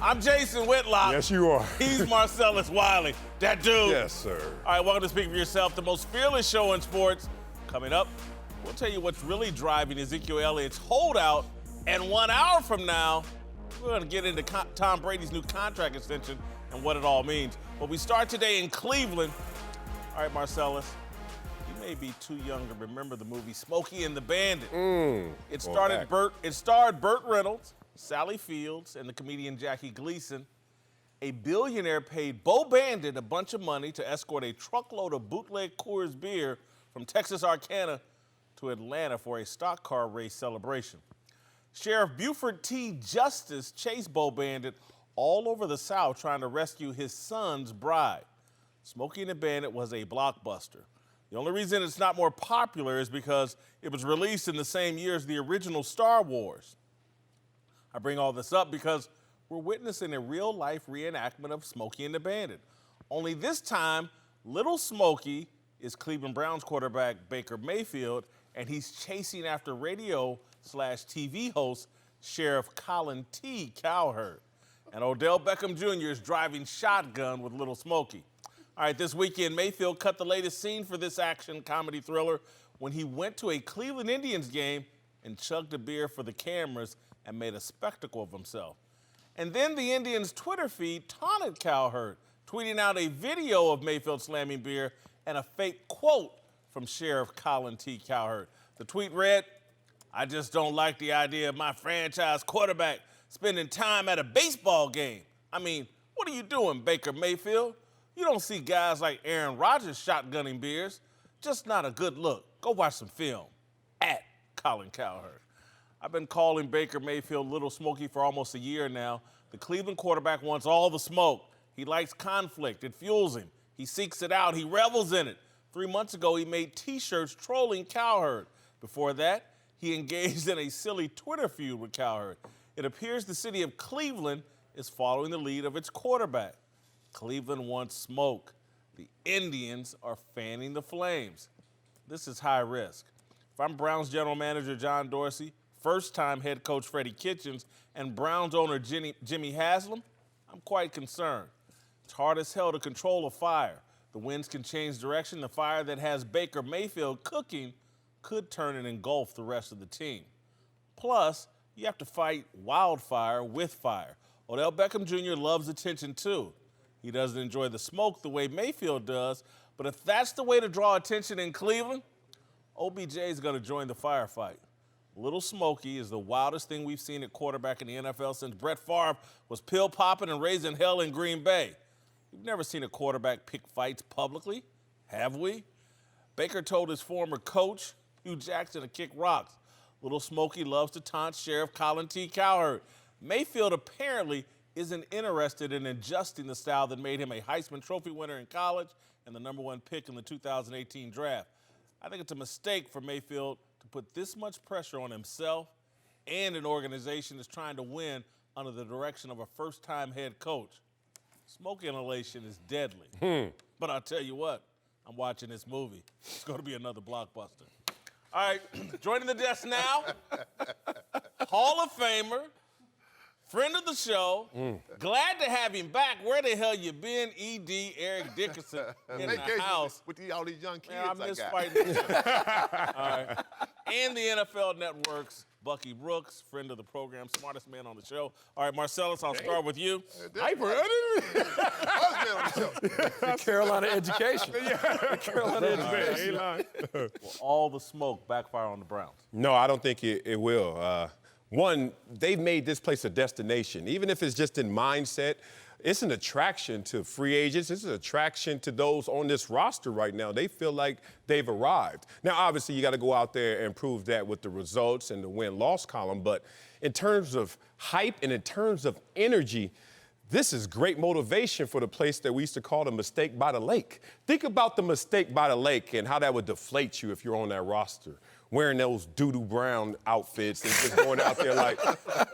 I'm Jason Whitlock. Yes, you are. He's Marcellus Wiley. That dude. Yes, sir. All right, welcome to Speak For Yourself, the most fearless show in sports. Coming up, we'll tell you what's really driving Ezekiel Elliott's holdout. And 1 hour from now, we're going to get into Tom Brady's new contract extension and what it all means. But we start today in Cleveland. All right, Marcellus, you may be too young to remember the movie Smokey and the Bandit. It starred Burt Reynolds, Sally Fields, and the comedian Jackie Gleason. A billionaire paid Bo Bandit a bunch of money to escort a truckload of bootleg Coors beer from Texarkana to Atlanta for a stock car race celebration. Sheriff Buford T. Justice chased Bo Bandit all over the South trying to rescue his son's bride. Smokey and the Bandit was a blockbuster. The only reason it's not more popular is because it was released in the same year as the original Star Wars. I bring all this up because we're witnessing a real-life reenactment of Smokey and the Bandit. Only this time, little Smokey is Cleveland Browns quarterback Baker Mayfield, and he's chasing after radio/TV host Sheriff Colin T. Cowherd. And Odell Beckham Jr. is driving shotgun with little Smokey. All right, this weekend, Mayfield cut the latest scene for this action comedy thriller when he went to a Cleveland Indians game and chugged a beer for the cameras and made a spectacle of himself. And then the Indians' Twitter feed taunted Cowherd, tweeting out a video of Mayfield slamming beer and a fake quote from Sheriff Colin T. Cowherd. The tweet read, "I just don't like the idea of my franchise quarterback spending time at a baseball game. I mean, what are you doing, Baker Mayfield? You don't see guys like Aaron Rodgers shotgunning beers. Just not a good look. Go watch some film." At Colin Cowherd. I've been calling Baker Mayfield Little Smokey for almost a year now. The Cleveland quarterback wants all the smoke. He likes conflict. It fuels him. He seeks it out. He revels in it. 3 months ago, he made T-shirts trolling Cowherd. Before that, he engaged in a silly Twitter feud with Cowherd. It appears the city of Cleveland is following the lead of its quarterback. Cleveland wants smoke. The Indians are fanning the flames. This is high risk. If I'm Browns general manager John Dorsey, first-time head coach Freddie Kitchens, and Browns owner Jimmy Haslam, I'm quite concerned. It's hard as hell to control a fire. The winds can change direction. The fire that has Baker Mayfield cooking could turn and engulf the rest of the team. Plus, you have to fight wildfire with fire. Odell Beckham Jr. loves attention too. He doesn't enjoy the smoke the way Mayfield does, but if that's the way to draw attention in Cleveland, OBJ is going to join the firefight. Little Smokey is the wildest thing we've seen at quarterback in the NFL since Brett Favre was pill-popping and raising hell in Green Bay. We've never seen a quarterback pick fights publicly, have we? Baker told his former coach, Hugh Jackson, to kick rocks. Little Smokey loves to taunt Sheriff Colin T. Cowherd. Mayfield apparently isn't interested in adjusting the style that made him a Heisman Trophy winner in college and the #1 pick in the 2018 draft. I think it's a mistake for Mayfield to put this much pressure on himself and an organization that's trying to win under the direction of a first-time head coach. Smoke inhalation is deadly. But I'll tell you what, I'm watching this movie. It's going to be another blockbuster. All right, joining the desk now, Hall of Famer, friend of the show, glad to have him back. Where the hell you been, E.D. Eric Dickerson in the house? With all these young kids Man, I miss got. fighting. All right. And the NFL Network's Bucky Brooks, friend of the program, smartest man on the show. All right, Marcellus, I'll start with you. Carolina education. Carolina education. Will all the smoke backfire on the Browns? No, I don't think it will. One, they've made this place a destination. Even if it's just in mindset, it's an attraction to free agents. It's an attraction to those on this roster right now. They feel like they've arrived. Now, obviously, you got to go out there and prove that with the results and the win-loss column. But in terms of hype and in terms of energy, this is great motivation for the place that we used to call the mistake by the lake. Think about the mistake by the lake and how that would deflate you if you're on that roster, wearing those doo-doo brown outfits and just going out there like,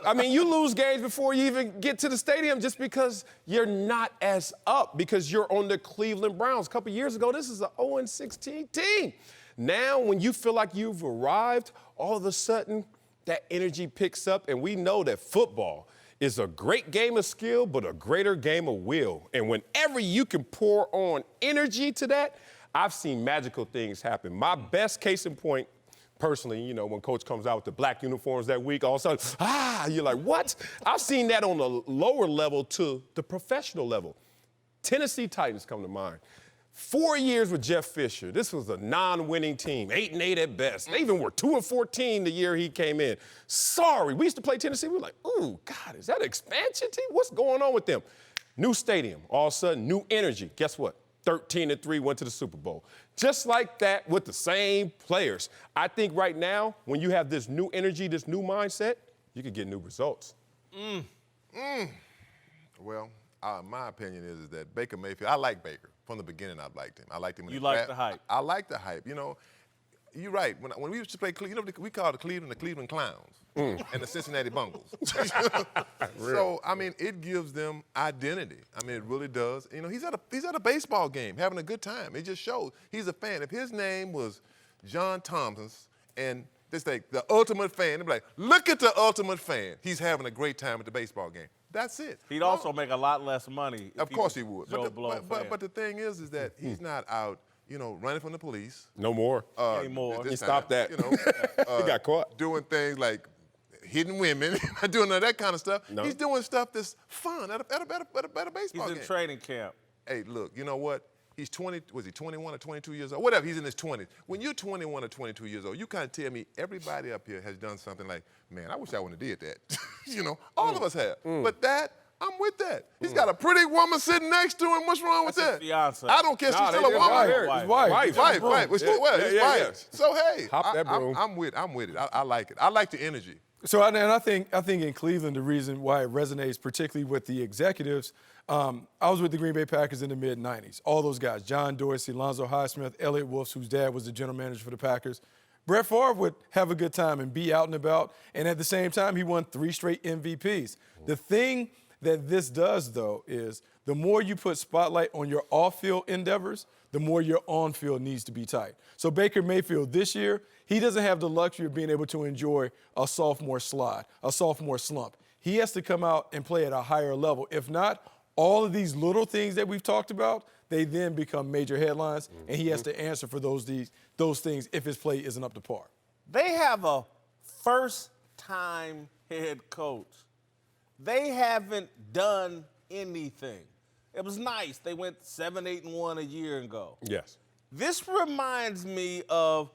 I mean, you lose games before you even get to the stadium just because you're not as up because you're on the Cleveland Browns. A couple years ago, this is an 0-16 team. Now, when you feel like you've arrived, all of a sudden, that energy picks up, and we know that football is a great game of skill, but a greater game of will. And whenever you can pour on energy to that, I've seen magical things happen. My best case in point, personally, you know, when coach comes out with the black uniforms that week, all of a sudden, you're like, what? I've seen that on the lower level to the professional level. Tennessee Titans come to mind. 4 years with Jeff Fisher. This was a non-winning team, 8-8 at best. They even were 2-14 the year he came in. Sorry, we used to play Tennessee. We were like, ooh, God, is that an expansion team? What's going on with them? New stadium, all of a sudden, new energy. Guess what? 13-3, went to the Super Bowl. Just like that with the same players. I think right now, when you have this new energy, this new mindset, you can get new results. Well, my opinion is that Baker Mayfield, I like Baker. From the beginning, I liked him. I liked him in You the like draft. the hype. I like the hype. You know, you're right. When we used to play, you know, we called the Cleveland Clowns and the Cincinnati Bungles. So, I mean, it gives them identity. I mean, it really does. You know, he's at a baseball game having a good time. It just shows he's a fan. If his name was John Thompson and this thing, the ultimate fan, they'd be like, look at the ultimate fan. He's having a great time at the baseball game. That's it. He'd also make a lot less money. Of course he would. Joe Blow But the thing is that he's not out, you know, running from the police. No more. Anymore. He stopped that. You know, he got caught. Doing things like hitting women, not doing none of that kind of stuff. No. He's doing stuff that's fun at a baseball game. He's in training camp. Hey, look, you know what? He's 20, was he 21 or 22 years old? Whatever, he's in his 20s. When you're 21 or 22 years old, you can't tell me everybody up here has done something like, man, I wish I wouldn't have did that. You know, all of us have. But that, I'm with that. He's got a pretty woman sitting next to him. What's wrong with That's that? his fiance. I don't care if she's still a woman. Wife. His wife. Wife. Well, his wife. So, hey, Hop that broom. I'm with it. I like it. I like the energy. So, and I think in Cleveland, the reason why it resonates, particularly with the executives, I was with the Green Bay Packers in the mid-'90s. All those guys, John Dorsey, Lonzo Highsmith, Elliott Wolfs, whose dad was the general manager for the Packers. Brett Favre would have a good time and be out and about, and at the same time, he won 3 straight MVPs. The thing that this does, though, is the more you put spotlight on your off-field endeavors, the more your on-field needs to be tight. So Baker Mayfield this year, he doesn't have the luxury of being able to enjoy a sophomore slide, a sophomore slump. He has to come out and play at a higher level. If not, all of these little things that we've talked about, they then become major headlines, and he has to answer for those things if his play isn't up to par. They have a first-time head coach. They haven't done anything. It was nice. They went 7-8-1 a year ago. Yes. This reminds me of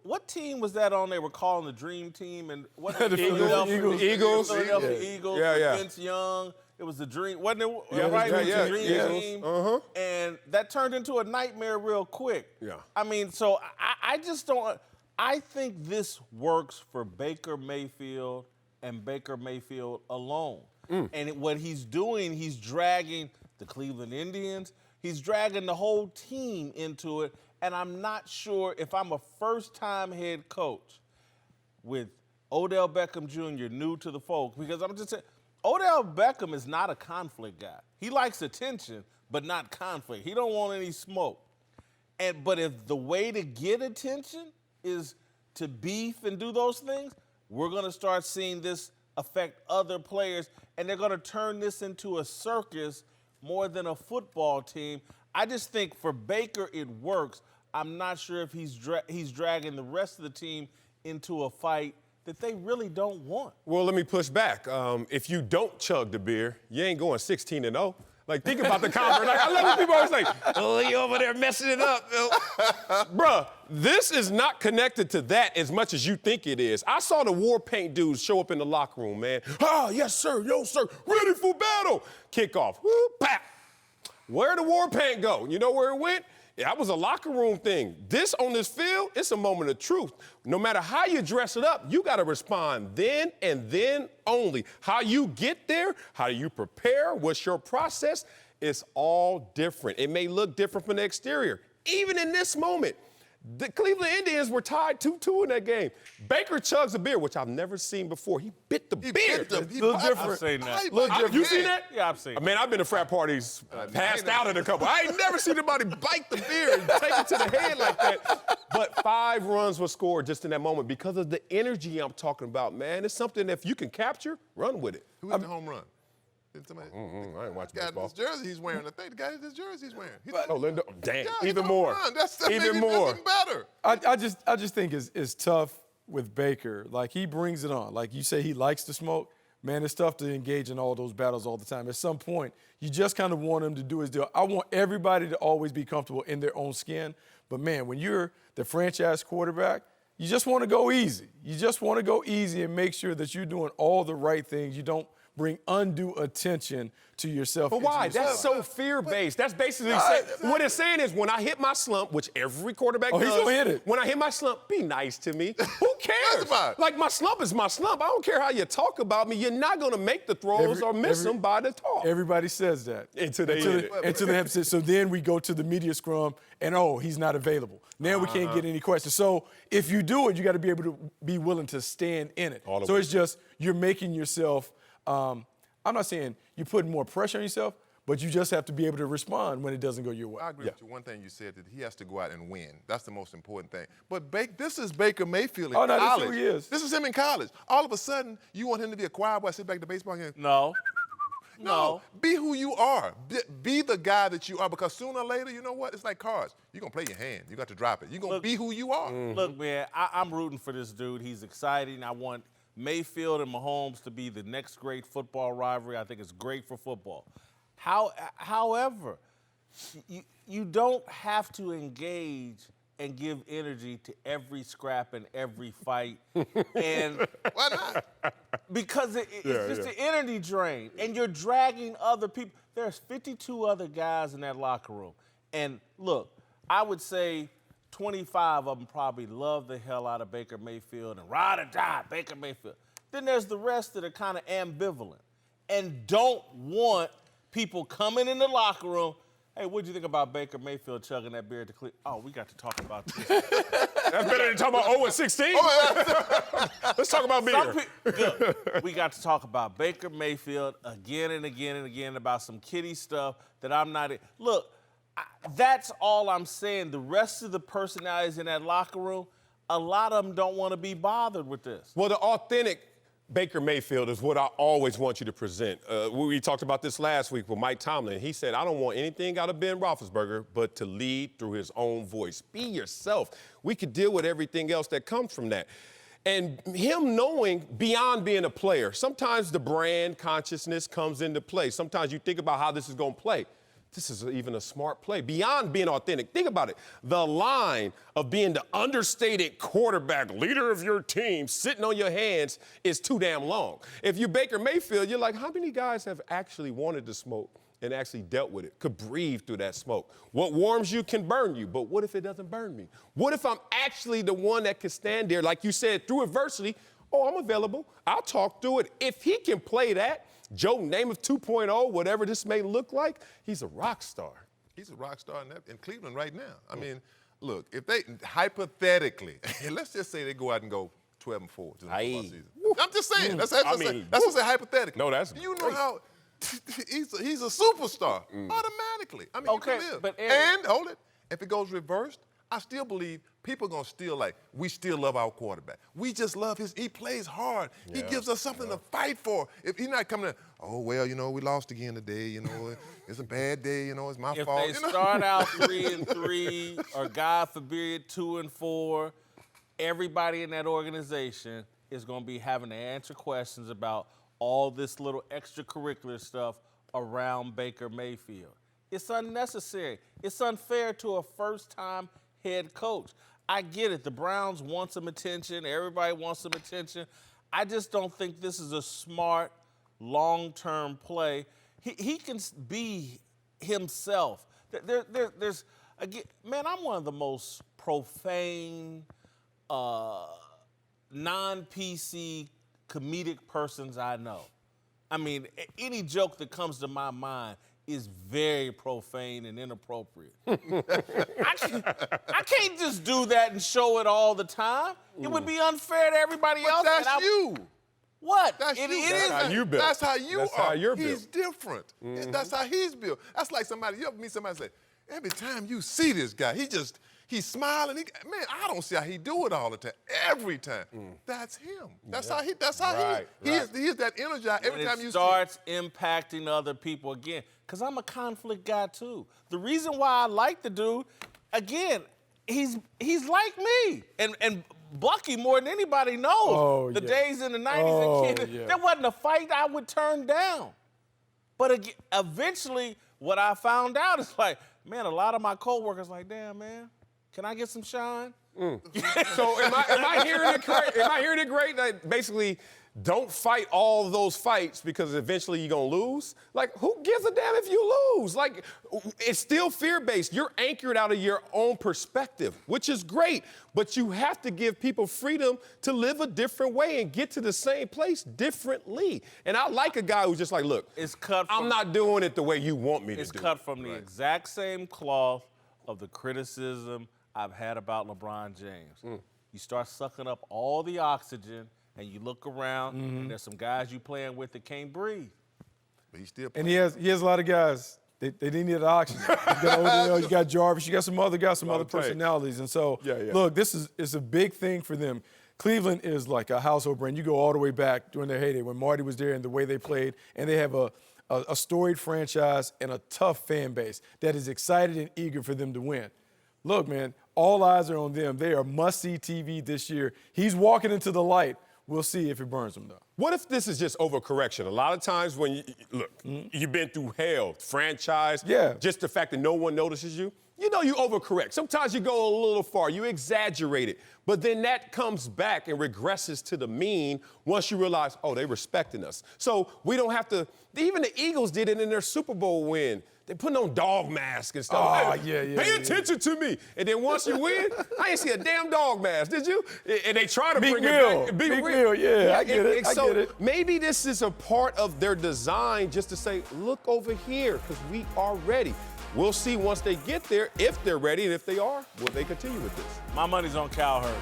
what team was that on? They were calling the Dream Team, and what The Philadelphia Eagles. Philadelphia Eagles. Yeah. Vince Young. It was the Dream, wasn't it? Yeah, right? It was yeah, the Dream yeah. Team. And that turned into a nightmare real quick. Yeah. I mean, so I just don't. I think this works for Baker Mayfield and Baker Mayfield alone. And what he's doing, he's dragging the Cleveland Indians. He's dragging the whole team into it. And I'm not sure if I'm a first-time head coach with Odell Beckham Jr. new to the fold, because I'm just saying, Odell Beckham is not a conflict guy. He likes attention, but not conflict. He don't want any smoke. But if the way to get attention is to beef and do those things, we're going to start seeing this affect other players, and they're going to turn this into a circus more than a football team. I just think for Baker it works. I'm not sure if he's dragging the rest of the team into a fight that they really don't want. Well, let me push back. If you don't chug the beer, you ain't going 16-0. Like, think about the conference. Like, I love when people always like, oh, you over there messing it up. Bruh, this is not connected to that as much as you think it is. I saw the war paint dudes show up in the locker room, man. Yes, sir, yo, sir, ready for battle. Kickoff, whoop, pap. Where'd the war paint go? You know where it went? That was a locker room thing. This on this field, it's a moment of truth. No matter how you dress it up, you got to respond then and then only. How you get there, how you prepare, what's your process, it's all different. It may look different from the exterior. Even in this moment, The Cleveland Indians were tied 2-2 in that game. Baker chugs a beer, which I've never seen before. He bit the beer. I've seen that. You seen that? Yeah, I've seen it. Man, I've been to frat parties, passed out in a couple. I ain't never seen anybody bite the beer and take it to the head like that. But 5 runs were scored just in that moment because of the energy I'm talking about, man. It's something that if you can capture, run with it. Who hit the home run? Did somebody? I ain't watching Got baseball. this jersey he's wearing. I think the guy this jersey he's wearing. Oh, Lindo. Damn. Yeah, Even more. That's Even more. Even better. I just think it's tough with Baker. Like, he brings it on. Like you say, he likes to smoke. Man, it's tough to engage in all those battles all the time. At some point, you just kind of want him to do his deal. I want everybody to always be comfortable in their own skin. But, man, when you're the franchise quarterback, you just want to go easy. You just want to go easy and make sure that you're doing all the right things. You don't bring undue attention to yourself. But why? That's so fear-based. That's basically what it's saying is when I hit my slump, which every quarterback does. He's gonna hit it. When I hit my slump, be nice to me. Who cares? Like, my slump is my slump. I don't care how you talk about me. You're not going to make the throws or miss them by the talk. Everybody says that. Until they hit it. Until they have to say, so then we go to the media scrum and, he's not available. Now we can't get any questions. So if you do it, you got to be able to be willing to stand in it. So it's just you're making yourself I'm not saying you're putting more pressure on yourself, but you just have to be able to respond when it doesn't go your way. I agree with you. One thing you said that he has to go out and win. That's the most important thing. But this is Baker Mayfield in college. This is who he is. This is him in college. All of a sudden, you want him to be a choir boy, sit back at the baseball game? No. Be who you are. Be the guy that you are, because sooner or later, you know what? It's like cards. You're going to play your hand. You got to drop it. You're going to be who you are. Look, man, I'm rooting for this dude. He's exciting. I want Mayfield and Mahomes to be the next great football rivalry. I think it's great for football. However, you don't have to engage and give energy to every scrap and every fight. And why not? Because it's just an energy drain, and you're dragging other people. There's 52 other guys in that locker room. And look, I would say 25 of them probably love the hell out of Baker Mayfield and ride or die Baker Mayfield. Then there's the rest that are kind of ambivalent and don't want people coming in the locker room. Hey, what'd you think about Baker Mayfield chugging that beer at the Cleveland? Oh, we got to talk about this. That's better than talking about 0-16. Let's talk about beer. We got to talk about Baker Mayfield again and again and again about some kiddie stuff that I'm not in. Look, that's all I'm saying. The rest of the personalities in that locker room, a lot of them don't want to be bothered with this. Well, the authentic Baker Mayfield is what I always want you to present. We talked about this last week with Mike Tomlin. He said, I don't want anything out of Ben Roethlisberger but to lead through his own voice. Be yourself. We could deal with everything else that comes from that. And him knowing beyond being a player, sometimes the brand consciousness comes into play. Sometimes you think about how this is going to play. This is even a smart play. Beyond being authentic, think about it. The line of being the understated quarterback, leader of your team, sitting on your hands is too damn long. If you're Baker Mayfield, you're like, how many guys have actually wanted to smoke and actually dealt with it, could breathe through that smoke? What warms you can burn you, but what if it doesn't burn me? What if I'm actually the one that can stand there, like you said, through adversity? Oh, I'm available. I'll talk through it. If he can play that, Joe Namath 2.0, whatever this may look like, he's a rock star. He's a rock star in Cleveland right now. I mean, look, if they, hypothetically, let's just say they go out and go 12-4 to the football season. I'm just saying. That's just a hypothetical. No, that's You know how he's a superstar automatically. I mean, okay, you can live. but and, hold it, if it goes reversed, I still believe people are going to still we still love our quarterback. We just love he plays hard. He gives us something to fight for. If he's not coming in, we lost again today, it's a bad day, it's my fault. If they start out 3-3 or God forbid 2-4, everybody in that organization is going to be having to answer questions about all this little extracurricular stuff around Baker Mayfield. It's unnecessary. It's unfair to a first-time head coach. I get it. The Browns want some attention. Everybody wants some attention. I just don't think this is a smart, long-term play. He can be himself. There's again, man, I'm one of the most profane, non-PC comedic persons I know. I mean, any joke that comes to my mind is very profane and inappropriate. I can't just do that and show it all the time. It would be unfair to everybody else. That's you. What? That's you. Is. How you built. That's how you That's are. how you're He's built. different. That's how he's built. That's like somebody, you ever meet somebody and say, every time you see this guy, he's smiling. Man, I don't see how he do it all the time. Every time. That's him. That's how he is that energized every time you see him. It starts impacting other people again. Because I'm a conflict guy too. The reason why I like the dude, again, he's like me. And Bucky, more than anybody knows, the days in the 90s, there wasn't a fight I would turn down. But again, eventually, what I found out is like, man, a lot of my coworkers like, damn, man, can I get some shine? So am I hearing it correct? Am I hearing it great? That basically, don't fight all those fights because eventually you're gonna lose? Like, who gives a damn if you lose? Like, it's still fear-based. You're anchored out of your own perspective, which is great, but you have to give people freedom to live a different way and get to the same place differently. And I like a guy who's just like, look, I'm not doing it the way you want me to do it. It's cut from the exact same cloth of the criticism I've had about LeBron James. You start sucking up all the oxygen, and you look around, and there's some guys you playing with that can't breathe. But he's still And he has a lot of guys. They didn't need oxygen. You got Odell, you got Jarvis, you got some other guys, some other personalities. And so, look, this is a big thing for them. Cleveland is like a household brand. You go all the way back during their heyday when Marty was there and the way they played, and they have a storied franchise and a tough fan base that is excited and eager for them to win. Look, man, all eyes are on them. They are must-see TV this year. He's walking into the light. We'll see if it burns him, though. What if this is just overcorrection? A lot of times when you've been through hell, franchise, just the fact that no one notices you, you know you overcorrect. Sometimes you go a little far, you exaggerate it, but then that comes back and regresses to the mean once you realize, oh, they're respecting us. So we don't have to, even the Eagles did it in their Super Bowl win. They're putting on dog masks and stuff. Pay attention to me. And then once you win, I ain't see a damn dog mask, did you? And they try to bring it back. Big Mill, I get it. I get it. Maybe this is a part of their design just to say, look over here, because we are ready. We'll see once they get there if they're ready, and if they are, will they continue with this? My money's on Cowherd.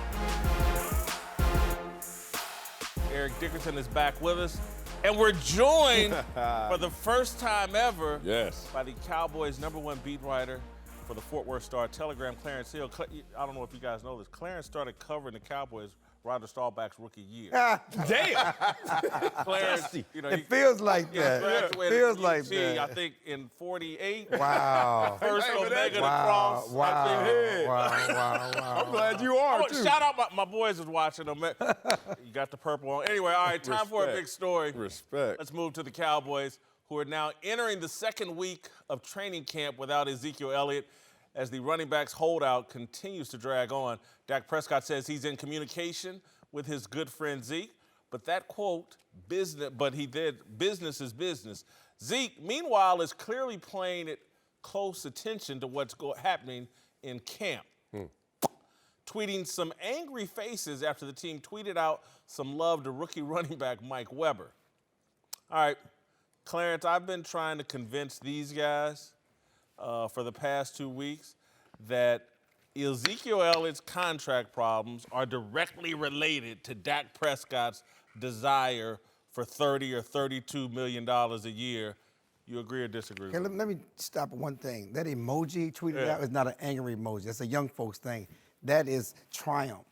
Eric Dickerson is back with us. And we're joined for the first time ever by the Cowboys' #1 beat writer for the Fort Worth Star-Telegram, Clarence Hill. I don't know if you guys know this. Clarence started covering the Cowboys Ryder Staubach's rookie year. Damn! Clarence, it feels like that. Graduated Feels like UT, that. I think in 48. Wow. First Omega to cross. I'm glad you are, too. Shout out, my boys was watching them. You got the purple on. Anyway, all right, time for a big story. Respect. Let's move to the Cowboys, who are now entering the second week of training camp without Ezekiel Elliott as the running back's holdout continues to drag on. Dak Prescott says he's in communication with his good friend Zeke, but that quote, business is business. Zeke, meanwhile, is clearly paying close attention to what's happening in camp. Tweeting some angry faces after the team tweeted out some love to rookie running back Mike Weber. All right, Clarence, I've been trying to convince these guys for the past 2 weeks that Ezekiel Elliott's contract problems are directly related to Dak Prescott's desire for $30 or $32 million a year. You agree or disagree? Okay, let me stop at one thing. That emoji he tweeted out is not an angry emoji. That's a young folks thing. That is triumph.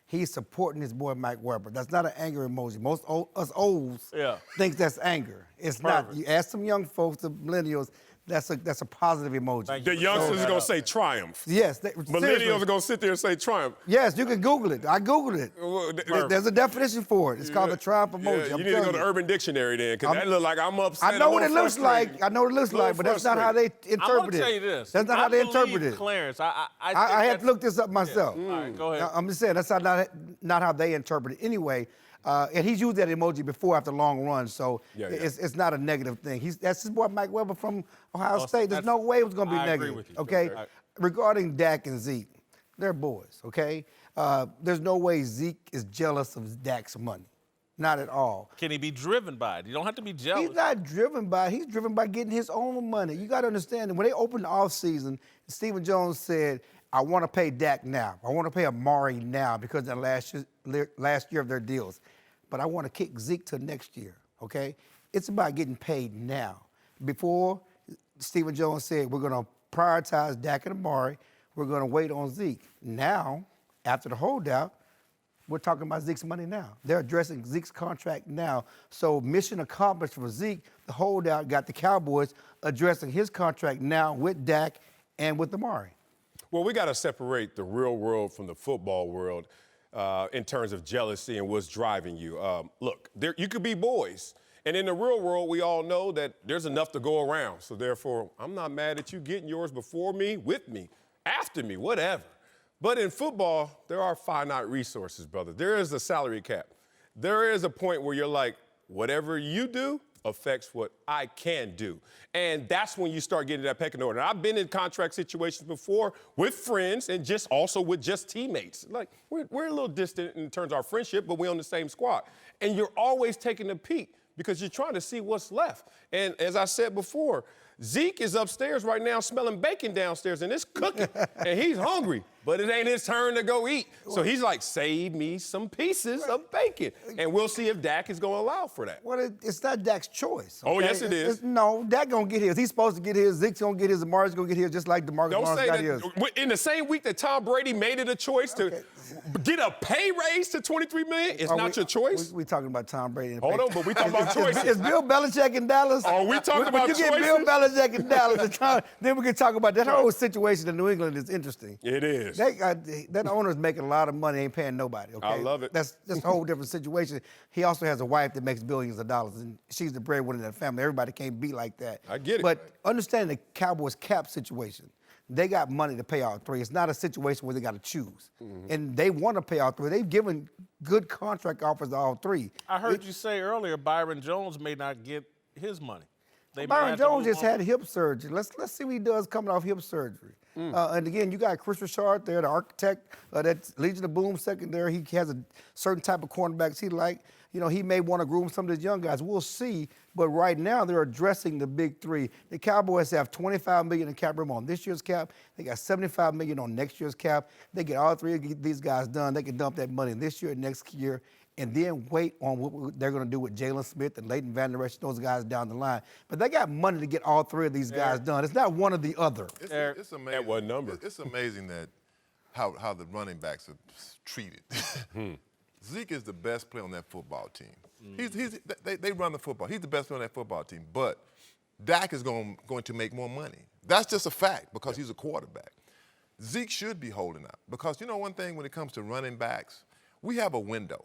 He's supporting his boy Mike Weber. That's not an angry emoji. Most us olds think that's anger. It's not. You ask some young folks, the millennials, that's a positive emoji. The youngsters are going to say triumph. Yes. Millennials are going to sit there and say triumph. Yes, you can Google it. I Googled it. There's a definition for it. It's called the triumph emoji. You need to go to Urban Dictionary then, because that look like I'm upset. I know what it looks like. But that's not how they interpret it. I'm going to tell you this. That's not how they interpret it. Clarence, I had to look this up myself. All right, go ahead. I'm just saying, that's not how they interpret it. Anyway, and he's used that emoji before after long runs, so it's not a negative thing. That's his boy Mike Weber from Ohio State. There's no way it was going to be negative. Agree with you. Okay? Regarding Dak and Zeke, they're boys, okay? There's no way Zeke is jealous of Dak's money. Not at all. Can he be driven by it? You don't have to be jealous. He's not driven by it. He's driven by getting his own money. You got to understand that when they opened the offseason, Stephen Jones said, I want to pay Dak now. I want to pay Amari now because of the last year of their deals. But I want to kick Zeke to next year, okay? It's about getting paid now. Before, Stephen Jones said, we're going to prioritize Dak and Amari. We're going to wait on Zeke. Now, after the holdout, we're talking about Zeke's money now. They're addressing Zeke's contract now. So mission accomplished for Zeke. The holdout got the Cowboys addressing his contract now with Dak and with Amari. Well, we got to separate the real world from the football world in terms of jealousy and what's driving you. Look, you could be boys. And in the real world, we all know that there's enough to go around. So therefore, I'm not mad at you getting yours before me, with me, after me, whatever. But in football, there are finite resources, brother. There is a salary cap. There is a point where you're like, whatever you do affects what I can do. And that's when you start getting that pecking order. And I've been in contract situations before with friends and just also with just teammates. Like, we're a little distant in terms of our friendship, but we're on the same squad. And you're always taking a peek because you're trying to see what's left. And as I said before, Zeke is upstairs right now smelling bacon downstairs, and it's cooking, and he's hungry, but it ain't his turn to go eat. So he's like, save me some pieces of bacon, and we'll see if Dak is going to allow for that. Well, it's not Dak's choice. Okay? Oh, yes, it is. No, Dak going to get his. He's supposed to get his. Zeke's going to get his. Amari's going to get his, just like DeMarcus Lawrence got his. In the same week that Tom Brady made it a choice to get a pay raise to $23 million, it's not your choice? We talking about Tom Brady. Hold on, but we talking about choices. Is Bill Belichick in Dallas? Are we talking about choices? When you get Bill Belichick in Dallas, then we can talk about that whole situation in New England is interesting. It is. That owner's making a lot of money, ain't paying nobody, okay? I love it. That's a whole different situation. He also has a wife that makes billions of dollars, and she's the breadwinner of the family. Everybody can't be like that. I get it. But understand the Cowboys cap situation. They got money to pay all three. It's not a situation where they got to choose. Mm-hmm. And they want to pay all three. They've given good contract offers to all three. I heard you say earlier Byron Jones may not get his money. Byron Jones just had hip surgery. Let's see what he does coming off hip surgery. And again, you got Chris Richard there, the architect of that Legion of Boom secondary. He has a certain type of cornerbacks he like. You know, he may want to groom some of these young guys. We'll see. But right now, they're addressing the big three. The Cowboys have $25 million in cap room on this year's cap. They got $75 million on next year's cap. They get all three of these guys done. They can dump that money this year and next year, and then wait on what they're going to do with Jalen Smith and Leighton Van Der Esch, those guys down the line. But they got money to get all three of these guys done. It's not one or the other. It's amazing. At what number? It's amazing that how the running backs are treated. Zeke is the best player on that football team. They run the football. He's the best player on that football team. But Dak is going to make more money. That's just a fact because he's a quarterback. Zeke should be holding out because, you know, one thing when it comes to running backs, we have a window.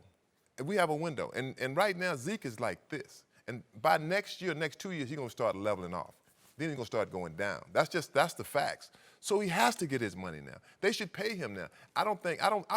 We have a window. And right now, Zeke is like this. And by next year, next 2 years, he's going to start leveling off. Then he's going to start going down. That's the facts. So he has to get his money now. They should pay him now. I don't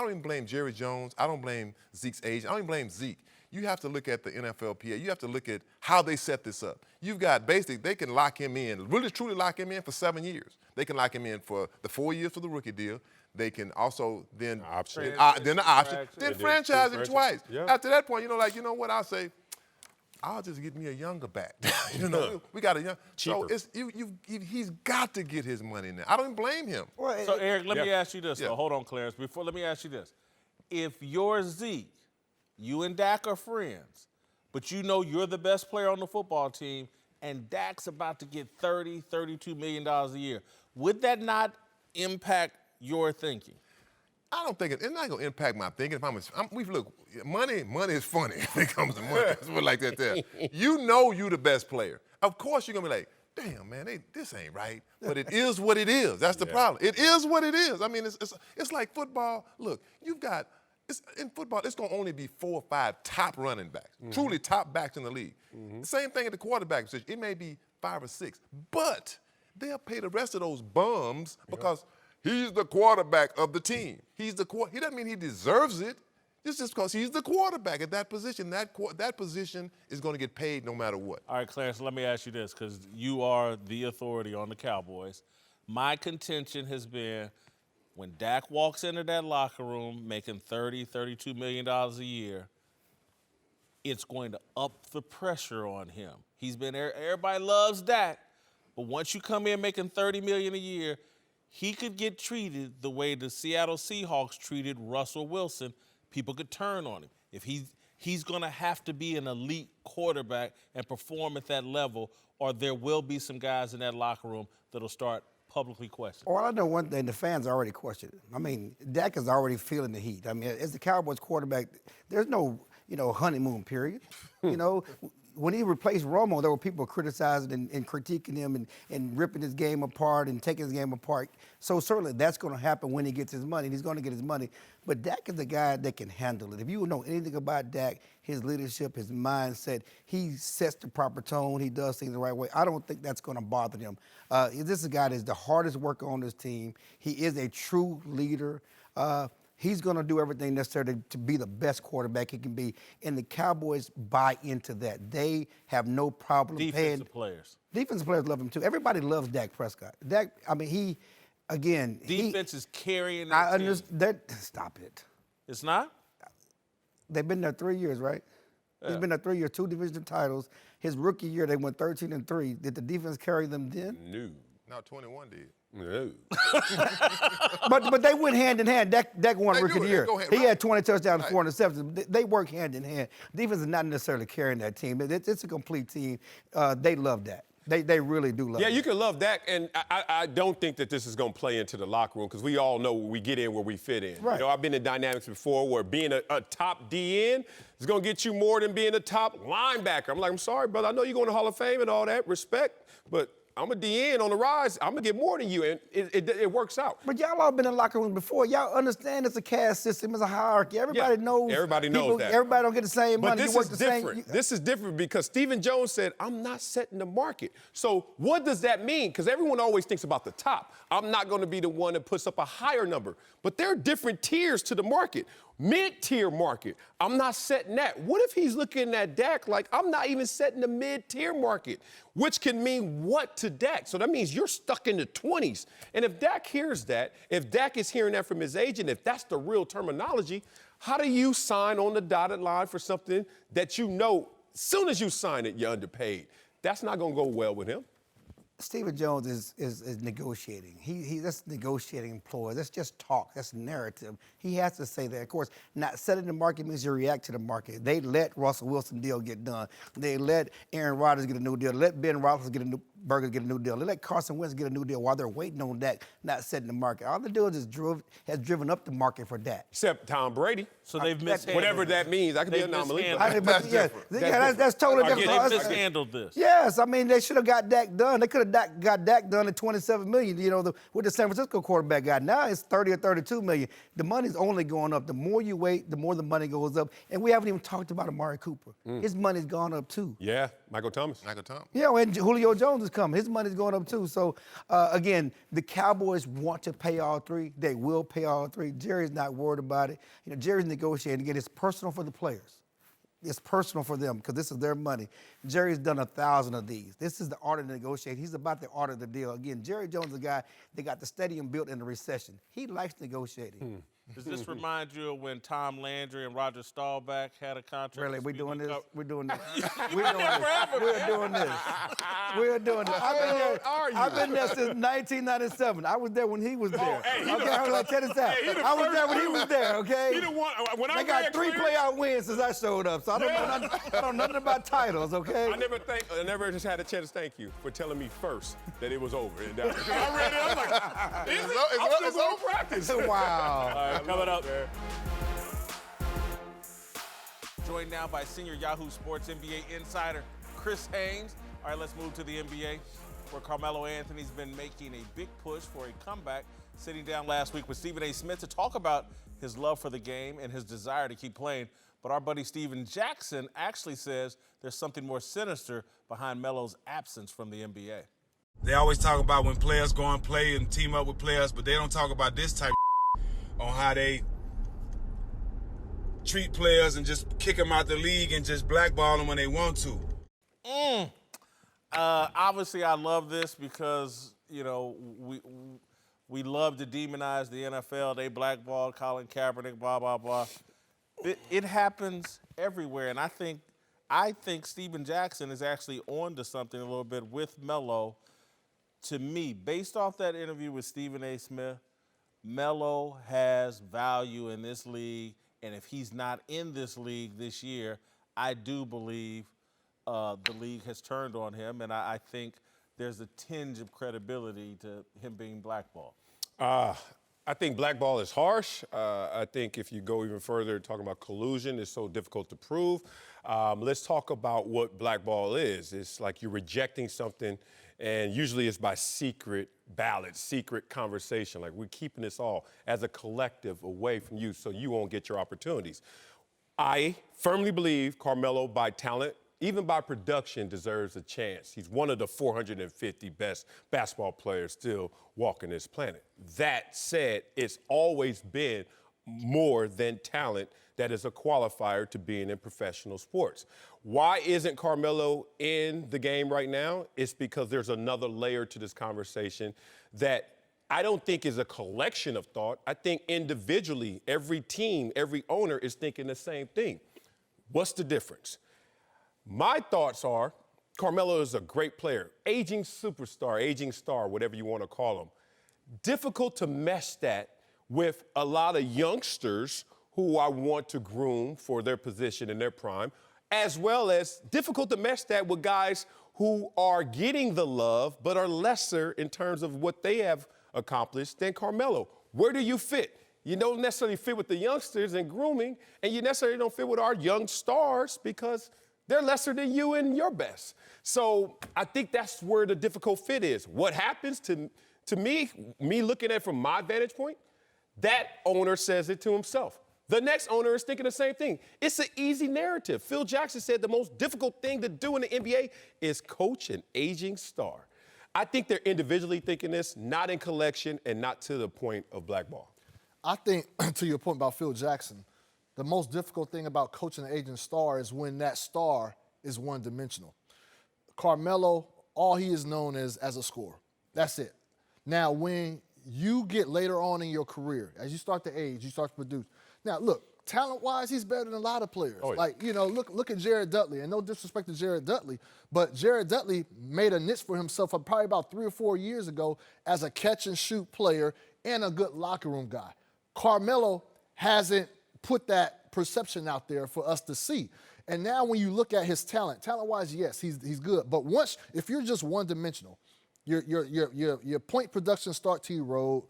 even blame Jerry Jones. I don't blame Zeke's agent. I don't even blame Zeke. You have to look at the NFLPA. You have to look at how they set this up. You've got basically, they can lock him in, really truly lock him in for 7 years. They can lock him in for the 4 years for the rookie deal. They can also then the option, then franchise him twice. Yeah. After that point, you know what, I'll say, I'll just get me a younger back. We got a young. Cheaper. So he's got to get his money now. I don't blame him. So Eric, let me ask you this. Though. Hold on, Clarence. Let me ask you this: if you're Zeke, you and Dak are friends, but you know you're the best player on the football team, and Dak's about to get $32 million a year, would that not impact your thinking? I don't think it's not going to impact my thinking. Look, money is funny when it comes to money. Let's put it like that there. You know you the best player. Of course you're going to be like, damn, man, this ain't right. But it is what it is. That's the problem. It is what it is. I mean, it's like football. Look, in football, it's going to only be 4 or 5 top running backs, truly top backs in the league. The same thing at the quarterback position. It may be 5 or 6, but they'll pay the rest of those bums because he's the quarterback of the team. He doesn't mean he deserves it. It's just because he's the quarterback at that position. That position is going to get paid no matter what. All right, Clarence, let me ask you this, because you are the authority on the Cowboys. My contention has been when Dak walks into that locker room making $32 million a year, it's going to up the pressure on him. He's been there. Everybody loves Dak, but once you come in making $30 million a year, he could get treated the way the Seattle Seahawks treated Russell Wilson. People could turn on him. If he's going to have to be an elite quarterback and perform at that level, or there will be some guys in that locker room that'll start publicly questioning. Well, I know one thing, the fans already question it. I mean, Dak is already feeling the heat. I mean, as the Cowboys quarterback, there's no, honeymoon period. When he replaced Romo, there were people criticizing and critiquing him and ripping his game apart and taking his game apart. So certainly that's going to happen when he gets his money. He's going to get his money. But Dak is a guy that can handle it. If you know anything about Dak, his leadership, his mindset, he sets the proper tone. He does things the right way. I don't think that's going to bother him. This is a guy that's the hardest worker on this team. He is a true leader. He's going to do everything necessary to be the best quarterback he can be. And the Cowboys buy into that. They have no problem paying. Defensive players. Defensive players love him, too. Everybody loves Dak Prescott. Dak, I mean, Defense is carrying that I team. understand. Stop it. It's not? They've been there 3 years, right? Yeah. He's been there 3 years, 2 division titles. His rookie year, they went 13-3. Did the defense carry them then? No. Now 21 did. No. But they went hand in hand. Dak won They rookie do. of the They year. go hand- He right. had 20 touchdowns, Right. 4 interceptions. They work hand in hand. Defense is not necessarily carrying that team. It's a complete team. They love that. They really do love Yeah, that. you can love Dak, and I don't think that this is going to play into the locker room because we all know we get in where we fit in. Right. I've been in dynamics before where being a top DN is going to get you more than being a top linebacker. I'm like, I'm sorry, brother. I know you're going to Hall of Fame and all that, respect, but I'm a DN on the rise. I'm going to get more than you, and it works out. But y'all all been in locker rooms before. Y'all understand it's a caste system, it's a hierarchy. Everybody knows. Everybody knows that. Everybody don't get the same But money. this You work is the different. same. This is different because Stephen Jones said, I'm not setting the market. So what does that mean? Because everyone always thinks about the top. I'm not going to be the one that puts up a higher number. But there are different tiers to the market. Mid-tier market, I'm not setting that. What if he's looking at Dak like, I'm not even setting the mid-tier market, which can mean what to Dak? So that means you're stuck in the 20s. And if Dak hears that, if Dak is hearing that from his agent, if that's the real terminology, how do you sign on the dotted line for something that you know, as soon as you sign it, you're underpaid? That's not going to go well with him. Stephen Jones is negotiating. That's negotiating employee. That's just talk. That's narrative. He has to say that. Of course, not setting the market means you react to the market. They let Russell Wilson deal get done. They let Aaron Rodgers get a new deal. They let Ben Roethlisberger get a new deal. They let Carson Wentz get a new deal while they're waiting on Dak, not setting the market. All they do is has driven up the market for Dak. Except Tom Brady. So they've mishandled Whatever that means. That could be an They've anomaly. mishandled But That's totally different. They've That's- mishandled this. Yes, I mean, they should have got Dak done. They could have got Dak done at $27 million, with the San Francisco quarterback got. Now it's $30 or $32 million. The money's only going up. The more you wait, the more the money goes up. And we haven't even talked about Amari Cooper. His money's gone up, too. Yeah, Michael Thomas. Michael Thomas. And Julio Jones is coming. His money's going up, too. So, again, the Cowboys want to pay all three. They will pay all three. Jerry's not worried about it. Jerry's negotiating. Again, it's personal for the players. It's personal for them because this is their money. Jerry's done 1,000 of these. This is the art of negotiating. He's about the art of the deal. Again, Jerry Jones is a guy that got the stadium built in the recession. He likes negotiating. Does this remind you of when Tom Landry and Roger Staubach had a contract? Really, we're doing this? We're doing this. We're We're doing this. We're doing this. I've been there since 1997. I was there when he was there. Check this out. I was there when he was there, okay? He the one. When I They got 3 playoff wins since I showed up, so I don't know nothing about titles, okay? I never just had a chance to thank you for telling me first that it was over. And I read it. I was like, I'm still going to practice. Wow. All right, coming up. Joined now by senior Yahoo Sports NBA insider Chris Haynes. All right, let's move to the NBA, where Carmelo Anthony's been making a big push for a comeback, sitting down last week with Stephen A. Smith to talk about his love for the game and his desire to keep playing. But our buddy Steven Jackson actually says there's something more sinister behind Melo's absence from the NBA. They always talk about when players go and play and team up with players, but they don't talk about this type of on how they treat players and just kick them out the league and just blackball them when they want to. Obviously, I love this because, we love to demonize the NFL. They blackball Colin Kaepernick, blah, blah, blah. It happens everywhere, and I think I think Steven Jackson is actually on to something a little bit with Melo. To me, based off that interview with Stephen A. Smith, Melo has value in this league, and if he's not in this league this year, I do believe the league has turned on him, and I think there's a tinge of credibility to him being blackballed. I think blackball is harsh. I think if you go even further, talking about collusion is so difficult to prove. Let's talk about what blackball is. It's like you're rejecting something, and usually it's by secret ballot, secret conversation. Like we're keeping this all as a collective away from you so you won't get your opportunities. I firmly believe Carmelo, by talent, even by production, deserves a chance. He's one of the 450 best basketball players still walking this planet. That said, it's always been more than talent that is a qualifier to being in professional sports. Why isn't Carmelo in the game right now? It's because there's another layer to this conversation that I don't think is a collection of thought. I think individually, every team, every owner is thinking the same thing. What's the difference? My thoughts are Carmelo is a great player, aging superstar, aging star, whatever you want to call him. Difficult to mesh that with a lot of youngsters who I want to groom for their position in their prime, as well as difficult to mesh that with guys who are getting the love but are lesser in terms of what they have accomplished than Carmelo. Where do you fit? You don't necessarily fit with the youngsters in grooming, and you necessarily don't fit with our young stars because they're lesser than you and your best. So I think that's where the difficult fit is. What happens to me looking at it from my vantage point, that owner says it to himself. The next owner is thinking the same thing. It's an easy narrative. Phil Jackson said the most difficult thing to do in the NBA is coach an aging star. I think they're individually thinking this, not in collection and not to the point of blackball. I think, to your point about Phil Jackson, the most difficult thing about coaching an aging star is when that star is one-dimensional. Carmelo, all he is known as a scorer. That's it. Now, when you get later on in your career, as you start to age, you start to produce. Now, look, talent-wise, he's better than a lot of players. Oh, yeah. Like, you know, look at Jared Dudley, and no disrespect to Jared Dudley, but Jared Dudley made a niche for himself probably about 3 or 4 years ago as a catch-and-shoot player and a good locker room guy. Carmelo hasn't put that perception out there for us to see. And now when you look at his talent-wise, yes, he's good. But once, if you're just one-dimensional, your point production start to erode,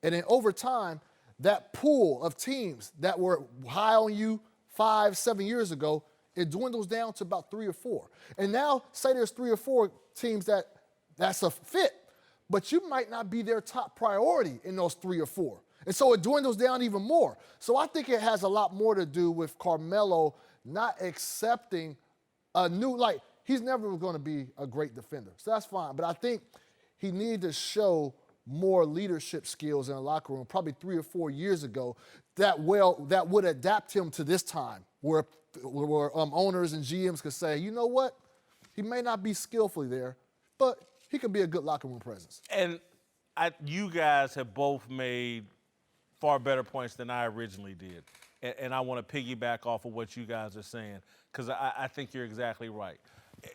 and then over time, that pool of teams that were high on you 5, 7 years ago, it dwindles down to about 3 or 4. And now, say there's 3 or 4 teams that's a fit, but you might not be their top priority in those 3 or 4. And so it dwindles down even more. So I think it has a lot more to do with Carmelo not accepting a new, like, he's never going to be a great defender. So that's fine. But I think he needed to show more leadership skills in the locker room probably 3 or 4 years ago that would adapt him to this time where owners and GMs could say, you know what, he may not be skillfully there, but he could be a good locker room presence. And you guys have both made far better points than I originally did. And I want to piggyback off of what you guys are saying because I think you're exactly right.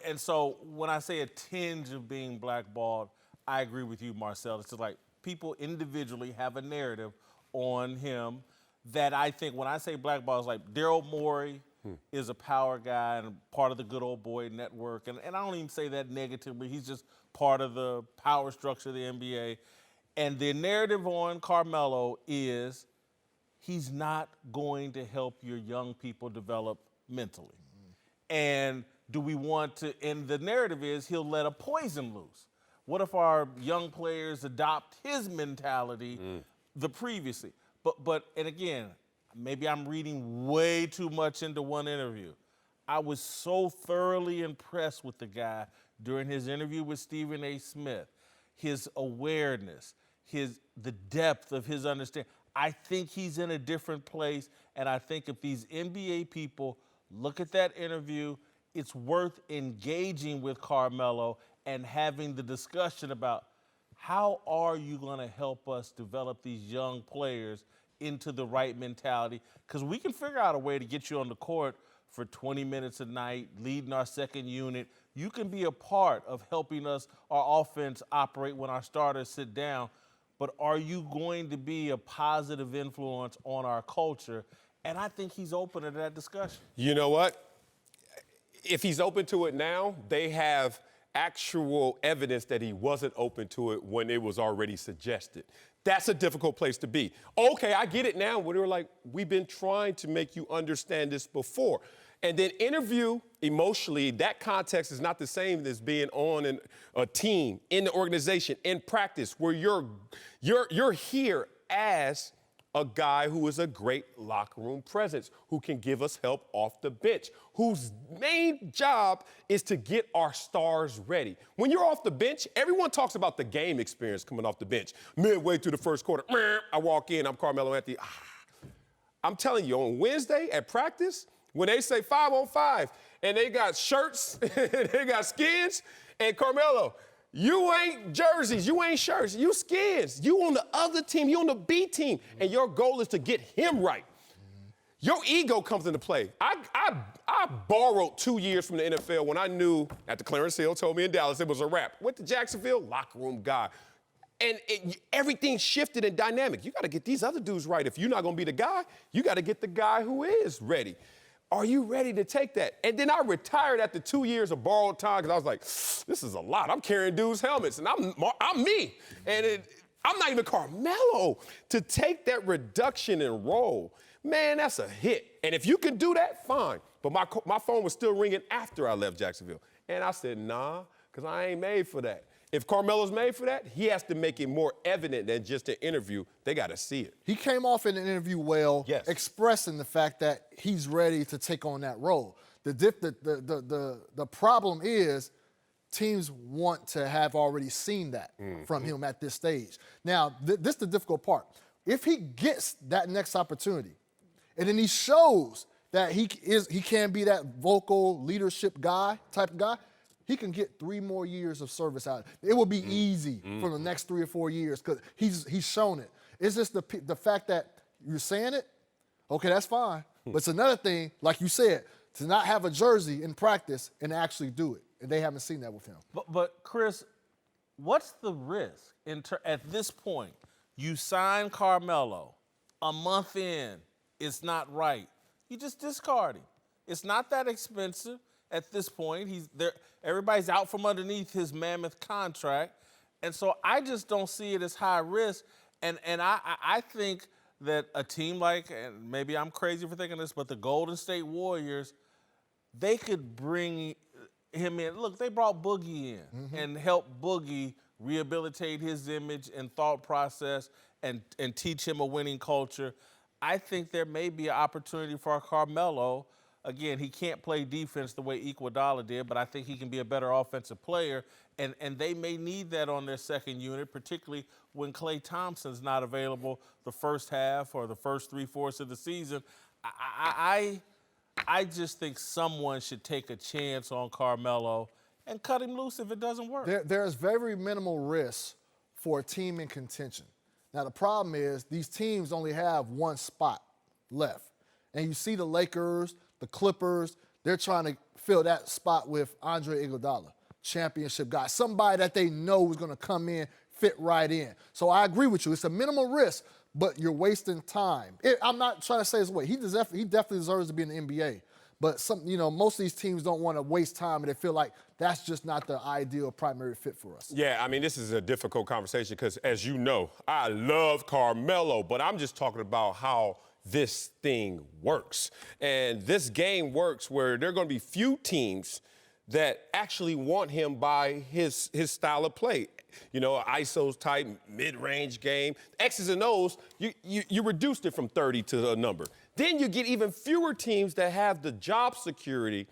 And so when I say a tinge of being blackballed, I agree with you, Marcel. It's just like people individually have a narrative on him that I think when I say blackball, it's like Daryl Morey is a power guy and part of the good old boy network. And I don't even say that negatively. He's just part of the power structure of the NBA. And the narrative on Carmelo is he's not going to help your young people develop mentally. And do we want to, and the narrative is he'll let a poison loose. What if our young players adopt his mentality the previously? But and again, maybe I'm reading way too much into one interview. I was so thoroughly impressed with the guy during his interview with Stephen A. Smith, his awareness, the depth of his understanding. I think he's in a different place, and I think if these NBA people look at that interview, it's worth engaging with Carmelo and having the discussion about how are you going to help us develop these young players into the right mentality? Because we can figure out a way to get you on the court for 20 minutes a night, leading our second unit. You can be a part of helping us, our offense, operate when our starters sit down. But are you going to be a positive influence on our culture? And I think he's open to that discussion. You know what? If he's open to it now, they have actual evidence that he wasn't open to it when it was already suggested. That's a difficult place to be. Okay, I get it now. When they were like, we've been trying to make you understand this before. And then interview emotionally, that context is not the same as being on a team, in the organization, in practice, where you're here as a guy who is a great locker room presence, who can give us help off the bench, whose main job is to get our stars ready. When you're off the bench, everyone talks about the game experience coming off the bench. Midway through the first quarter, I walk in, I'm Carmelo Anthony. I'm telling you, on Wednesday at practice, when they say 5-on-5 and they got shirts, they got skins, and Carmelo, you ain't jerseys, you ain't shirts, you skins. You on the other team, you on the B team, and your goal is to get him right. Your ego comes into play. I borrowed 2 years from the NFL when I knew, at the Clarence Hill, told me in Dallas it was a wrap. Went to Jacksonville, locker room guy. And everything shifted in dynamic. You got to get these other dudes right. If you're not going to be the guy, you got to get the guy who is ready. Are you ready to take that? And then I retired after 2 years of borrowed time because I was like, this is a lot. I'm carrying dudes' helmets, and I'm me. And I'm not even Carmelo. To take that reduction in role, man, that's a hit. And if you can do that, fine. But my phone was still ringing after I left Jacksonville. And I said, nah, because I ain't made for that. If Carmelo's made for that, he has to make it more evident than just an interview. They got to see it. He came off in an interview well, yes, expressing the fact that he's ready to take on that role. The problem is teams want to have already seen that from him at this stage. Now, this is the difficult part. If he gets that next opportunity, and then he shows that he can be that vocal leadership guy, type of guy, he can get 3 more years of service out of it. It will be easy for the next 3 or 4 years because he's shown it. It's just the fact that you're saying it, okay, that's fine. But it's another thing, like you said, to not have a jersey in practice and actually do it. And they haven't seen that with him. But Chris, what's the risk at this point? You sign Carmelo, a month in, it's not right. You just discard him. It's not that expensive. At this point, everybody's out from underneath his mammoth contract. And so I just don't see it as high risk. And I think that a team like, and maybe I'm crazy for thinking this, but the Golden State Warriors, they could bring him in. Look, they brought Boogie in and helped Boogie rehabilitate his image and thought process and teach him a winning culture. I think there may be an opportunity for Carmelo. Again, he can't play defense the way Iguodala did, but I think he can be a better offensive player, and they may need that on their second unit, particularly when Klay Thompson's not available the first half or the first 3/4 of the season. I just think someone should take a chance on Carmelo and cut him loose if it doesn't work. There's very minimal risk for a team in contention. Now, the problem is these teams only have one spot left. And you see the Lakers, the Clippers, they're trying to fill that spot with Andre Iguodala, championship guy, somebody that they know is going to come in, fit right in. So I agree with you. It's a minimal risk, but you're wasting time. I'm not trying to say his way. He definitely deserves to be in the NBA. But most of these teams don't want to waste time, and they feel like that's just not the ideal primary fit for us. Yeah, I mean, this is a difficult conversation because, as you know, I love Carmelo, but I'm just talking about how this thing works. And this game works where there are going to be few teams that actually want him by his style of play. You know, ISO's type, mid-range game. X's and O's, you reduced it from 30 to a number. Then you get even fewer teams that have the job security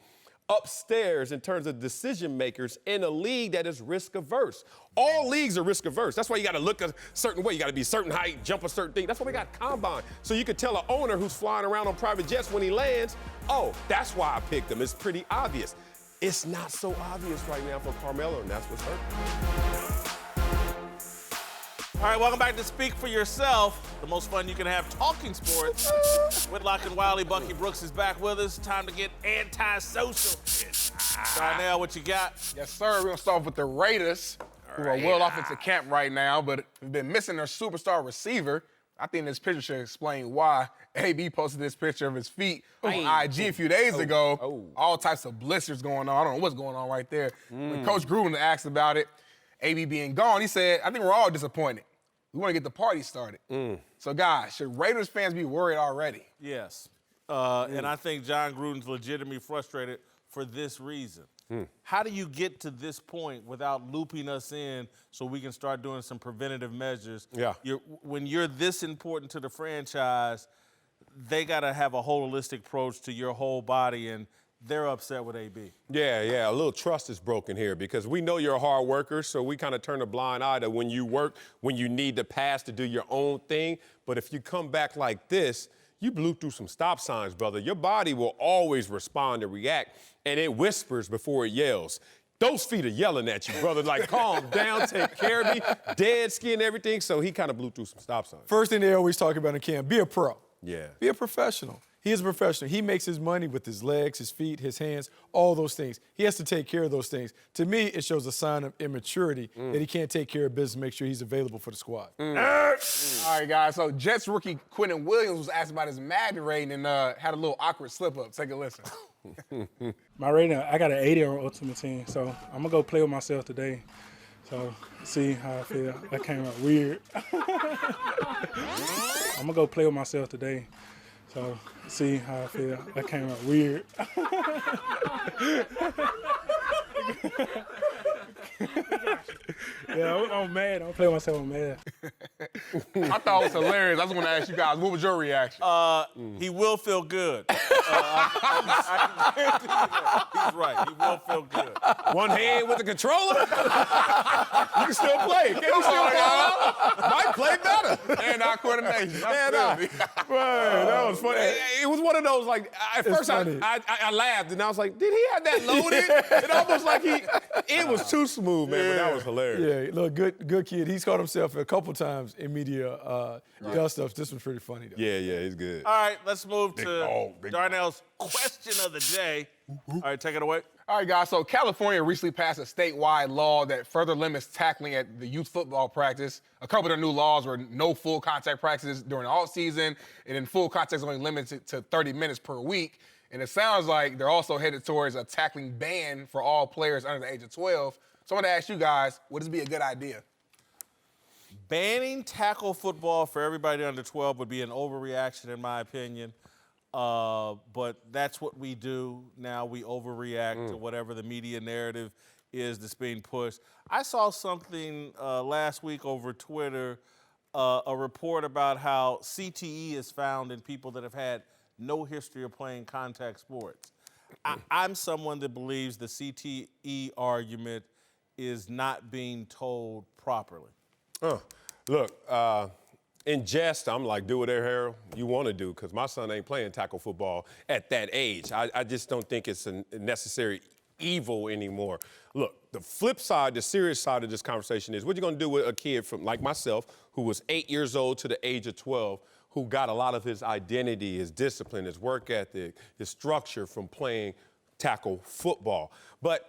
upstairs in terms of decision makers in a league that is risk averse. All leagues are risk averse. That's why you got to look a certain way. You got to be a certain height, jump a certain thing. That's why we got combine. So you could tell an owner who's flying around on private jets when he lands, oh, that's why I picked him. It's pretty obvious. It's not so obvious right now for Carmelo, and that's what's hurting. All right, welcome back to Speak for Yourself, the most fun you can have talking sports. Whitlock and Wiley, Bucky Brooks is back with us. Time to get antisocial. Darnell, what you got? Yes, sir. We're going to start off with the Raiders, who are well off into camp right now, but have been missing their superstar receiver. I think this picture should explain why. AB posted this picture of his feet on IG a few days ago. All types of blisters going on. I don't know what's going on right there. When Coach Gruden asked about it, AB being gone, he said, I think we're all disappointed. We want to get the party started. So, guys, should Raiders fans be worried already? Yes. And I think John Gruden's legitimately frustrated for this reason. How do you get to this point without looping us in so we can start doing some preventative measures? Yeah. When you're this important to the franchise, they got to have a holistic approach to your whole body, and they're upset with AB. Yeah, a little trust is broken here because we know you're a hard worker, so we kind of turn a blind eye to when you work, when you need to pass to do your own thing. But if you come back like this, you blew through some stop signs, brother. Your body will always respond and react, and it whispers before it yells. Those feet are yelling at you, brother. Like, calm down, take care of me, dead skin, everything. So he kind of blew through some stop signs. First thing they always talk about in camp, be a pro. Yeah. Be a professional. He is a professional. He makes his money with his legs, his feet, his hands, all those things. He has to take care of those things. To me, it shows a sign of immaturity that he can't take care of business, make sure he's available for the squad. All right, guys. So Jets rookie Quentin Williams was asked about his Madden rating and had a little awkward slip-up. Take a listen. My rating, I got an 80 on Ultimate Team, so I'm going to go play with myself today. So, see how I feel. That came out weird. I'm going to go play with myself today. So, see how I feel. That came out weird. Yeah, I'm mad. I'm playing myself. I'm mad. I thought it was hilarious. I just want to ask you guys, what was your reaction? He will feel good. I can guarantee you that. He's right. He will feel good. One hand with the controller? You can still play. Can you still play? Might play better. And our coordination. That was funny. It was one of those, like, at first I laughed, and I was like, did he have that loaded? It almost like it was too smooth, man, but that was hilarious. Yeah, look, good kid. He's caught himself a couple times in media dust stuff. This was pretty funny, though. Yeah, he's good. All right, let's move to Darnell's question of the day. All right, take it away. All right, guys. So California recently passed a statewide law that further limits tackling at the youth football practice. A couple of their new laws were no full contact practices during the off-season, and then full contact is only limited to 30 minutes per week. And it sounds like they're also headed towards a tackling ban for all players under the age of 12. So I want to ask you guys, would this be a good idea? Banning tackle football for everybody under 12 would be an overreaction, in my opinion. But that's what we do now. We overreact to whatever the media narrative is that's being pushed. I saw something last week over Twitter, a report about how CTE is found in people that have had no history of playing contact sports. I'm someone that believes the CTE argument is not being told properly. Look, in jest, I'm like, do whatever you want to do, because my son ain't playing tackle football at that age. I just don't think it's a necessary evil anymore. Look, the flip side, the serious side of this conversation is what you're going to do with a kid from, like myself, who was 8 years old to the age of 12, who got a lot of his identity, his discipline, his work ethic, his structure from playing tackle football. But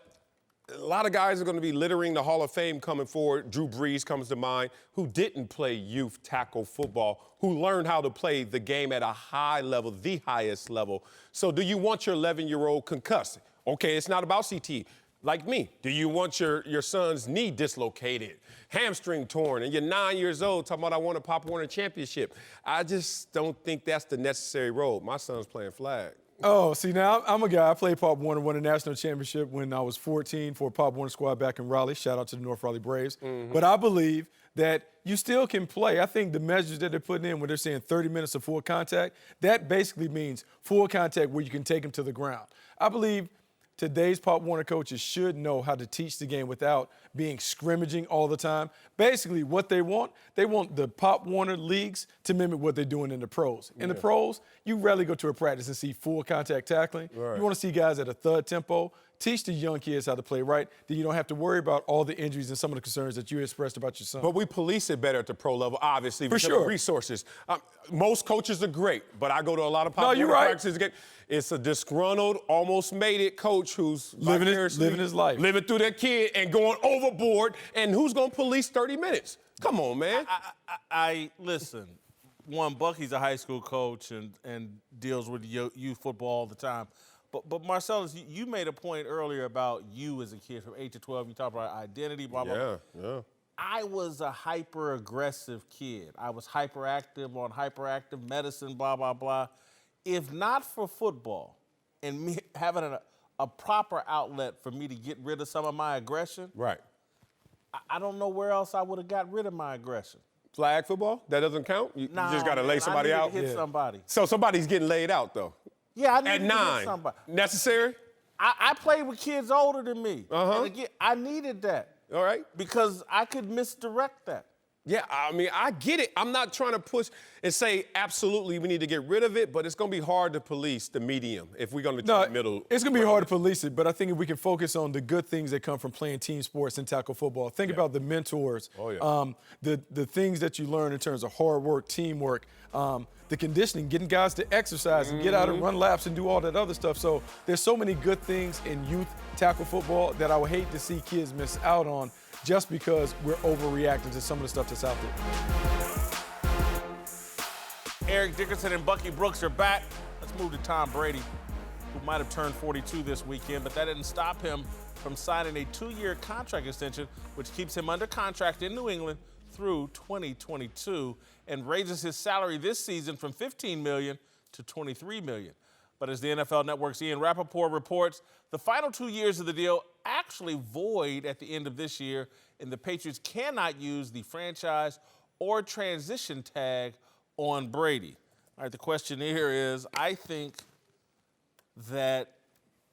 a lot of guys are going to be littering the Hall of Fame coming forward. Drew Brees comes to mind, who didn't play youth tackle football, who learned how to play the game at a high level, the highest level. So do you want your 11-year-old concussed? Okay, it's not about CT. Like me, do you want your son's knee dislocated, hamstring torn, and you're 9 years old talking about I want a Pop Warner championship? I just don't think that's the necessary road. My son's playing flag. Oh, see, now I'm a guy. I played Pop Warner, won a national championship when I was 14 for a Pop Warner squad back in Raleigh. Shout out to the North Raleigh Braves. But I believe that you still can play. I think the measures that they're putting in when they're saying 30 minutes of full contact, that basically means full contact where you can take them to the ground. I believe today's Pop Warner coaches should know how to teach the game without being scrimmaging all the time. Basically, what they want the Pop Warner leagues to mimic what they're doing in the pros. In the pros, you rarely go to a practice and see full contact tackling. Right. You want to see guys at a thud tempo, teach the young kids how to play right, then you don't have to worry about all the injuries and some of the concerns that you expressed about your son. But we police it better at the pro level, obviously, For because sure. of resources. Most coaches are great, but I go to a lot of No, you're popular right. practices. It's a disgruntled, almost made it coach who's Living vicariously his life. living through their kid and going overboard. And who's going to police 30 minutes? Come on, man. I listen. One, Bucky's a high school coach and deals with youth football all the time. But Marcellus, you made a point earlier about you as a kid from 8 to 12. You talked about identity, blah, blah, blah. Yeah. I was a hyper-aggressive kid. I was hyperactive on hyperactive medicine, blah, blah, blah. If not for football and me having a proper outlet for me to get rid of some of my aggression, Right. I don't know where else I would have got rid of my aggression. Flag football? That doesn't count? You Nah, just got to lay man, somebody I out? needed to hit somebody. So somebody's getting laid out, though. Yeah, I needed At to hit 9. somebody. Necessary? I played with kids older than me. Uh-huh. And again, I needed that All right. because I could misdirect that. Yeah, I mean, I get it. I'm not trying to push and say absolutely we need to get rid of it, but it's going to be hard to police the medium if we're going to try middle. It's going to be hard to police it, but I think if we can focus on the good things that come from playing team sports and tackle football, think about the mentors, the things that you learn in terms of hard work, teamwork, the conditioning, getting guys to exercise and get out and run laps and do all that other stuff. So there's so many good things in youth tackle football that I would hate to see kids miss out on just because we're overreacting to some of the stuff that's out there. Eric Dickerson and Bucky Brooks are back. Let's move to Tom Brady, who might have turned 42 this weekend, but that didn't stop him from signing a 2-year contract extension, which keeps him under contract in New England through 2022 and raises his salary this season from $15 million to $23 million. But as the NFL Network's Ian Rappaport reports, the final 2 years of the deal actually void at the end of this year, and the Patriots cannot use the franchise or transition tag on Brady. All right, the question here is, I think that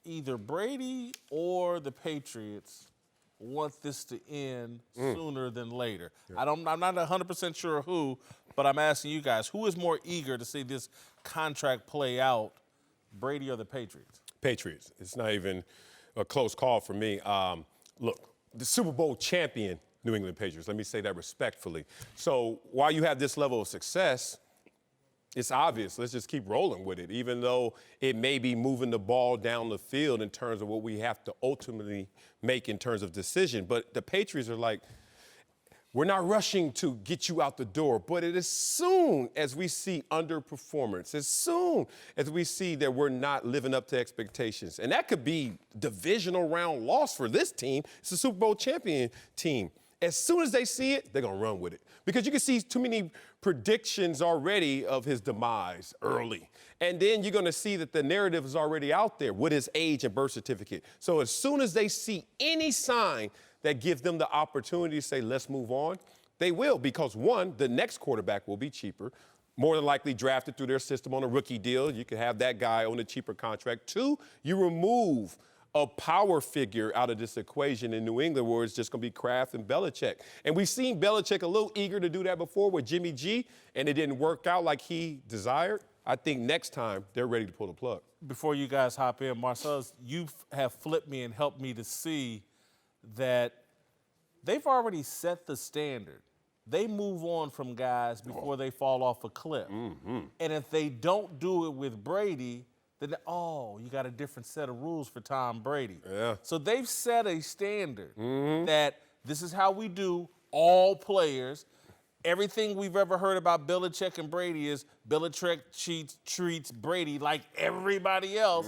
either Brady or the Patriots want this to end sooner than later. I'm not 100% sure who, but I'm asking you guys, who is more eager to see this contract play out, Brady or the Patriots? Patriots. It's not even a close call for me. Look, the Super Bowl champion New England Patriots, let me say that respectfully. So while you have this level of success, it's obvious. Let's just keep rolling with it, even though it may be moving the ball down the field in terms of what we have to ultimately make in terms of decision. But the Patriots are like, we're not rushing to get you out the door, but as soon as we see underperformance, as soon as we see that we're not living up to expectations, and that could be divisional round loss for this team, it's a Super Bowl champion team. As soon as they see it, they're going to run with it. Because you can see too many predictions already of his demise early. And then you're going to see that the narrative is already out there with his age and birth certificate. So as soon as they see any sign that gives them the opportunity to say, let's move on, they will. Because one, the next quarterback will be cheaper, more than likely drafted through their system on a rookie deal. You can have that guy on a cheaper contract. Two, you remove a power figure out of this equation in New England where it's just going to be Kraft and Belichick. And we've seen Belichick a little eager to do that before with Jimmy G, and it didn't work out like he desired. I think next time they're ready to pull the plug. Before you guys hop in, Marcellus, you have flipped me and helped me to see that they've already set the standard. They move on from guys before they fall off a cliff. And if they don't do it with Brady, then, you got a different set of rules for Tom Brady. Yeah. So they've set a standard that this is how we do all players. Everything we've ever heard about Belichick and Brady is Belichick treats Brady like everybody else.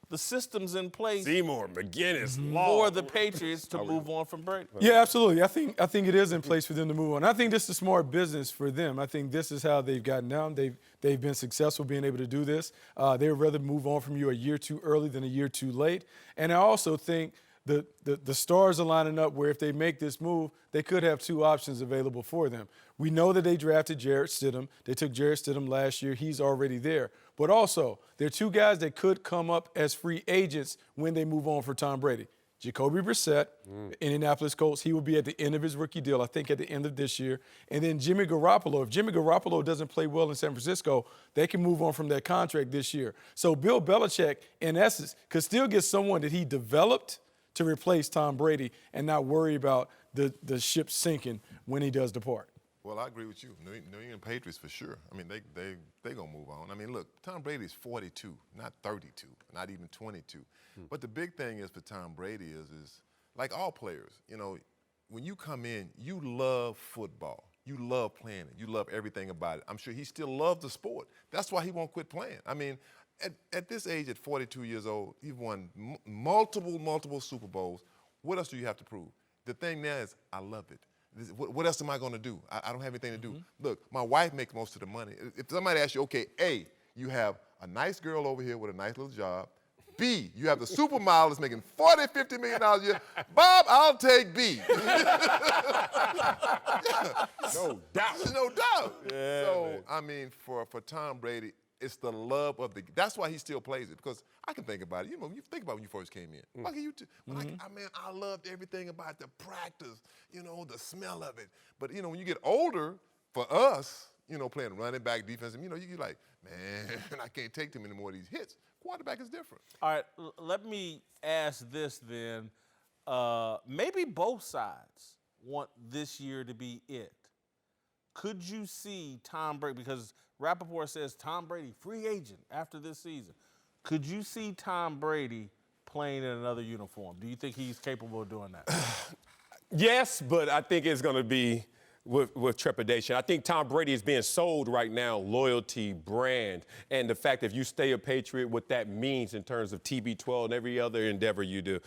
The system's in place Seymour, McGinnis, for the Patriots to move on from Brady. Yeah, absolutely. I think it is in place for them to move on. I think this is smart business for them. I think this is how they've gotten down. They've been successful being able to do this. They would rather move on from you a year too early than a year too late. And I also think the stars are lining up where if they make this move, they could have two options available for them. We know that they drafted Jarrett Stidham. They took Jarrett Stidham last year. He's already there. But also, there are two guys that could come up as free agents when they move on for Tom Brady. Jacoby Brissett, Indianapolis Colts, he will be at the end of his rookie deal, I think at the end of this year. And then Jimmy Garoppolo. If Jimmy Garoppolo doesn't play well in San Francisco, they can move on from that contract this year. So Bill Belichick, in essence, could still get someone that he developed to replace Tom Brady and not worry about the ship sinking when he does depart. Well, I agree with you. New England Patriots for sure. I mean, they gonna move on. I mean, look, Tom Brady's 42, not 32, not even 22. But the big thing is for Tom Brady is like all players. You know, when you come in, you love football. You love playing it. You love everything about it. I'm sure he still loves the sport. That's why he won't quit playing. I mean, at this age, at 42 years old, you've won multiple Super Bowls. What else do you have to prove? The thing now is, I love it. What else am I going to do? I don't have anything to do. Look, my wife makes most of the money. If somebody asks you, okay, A, you have a nice girl over here with a nice little job. B, you have the supermodel that's making $40, $50 million a year. Bob, I'll take B. No doubt. No doubt. Yeah, so, man. I mean, for Tom Brady, it's the love of the – that's why he still plays it, because I can think about it. You know, you think about when you first came in. Like you I loved everything about the practice, you know, the smell of it. But, you know, when you get older, for us, you know, playing running back, defense, you know, you're like, man, I can't take too many more of these hits. Quarterback is different. All right, let me ask this then. Maybe both sides want this year to be it. Could you see Tom Brady, because Rappaport says Tom Brady, free agent after this season. Could you see Tom Brady playing in another uniform? Do you think he's capable of doing that? Yes, but I think it's going to be with trepidation. I think Tom Brady is being sold right now loyalty, brand, and the fact that if you stay a Patriot, what that means in terms of TB12 and every other endeavor you do.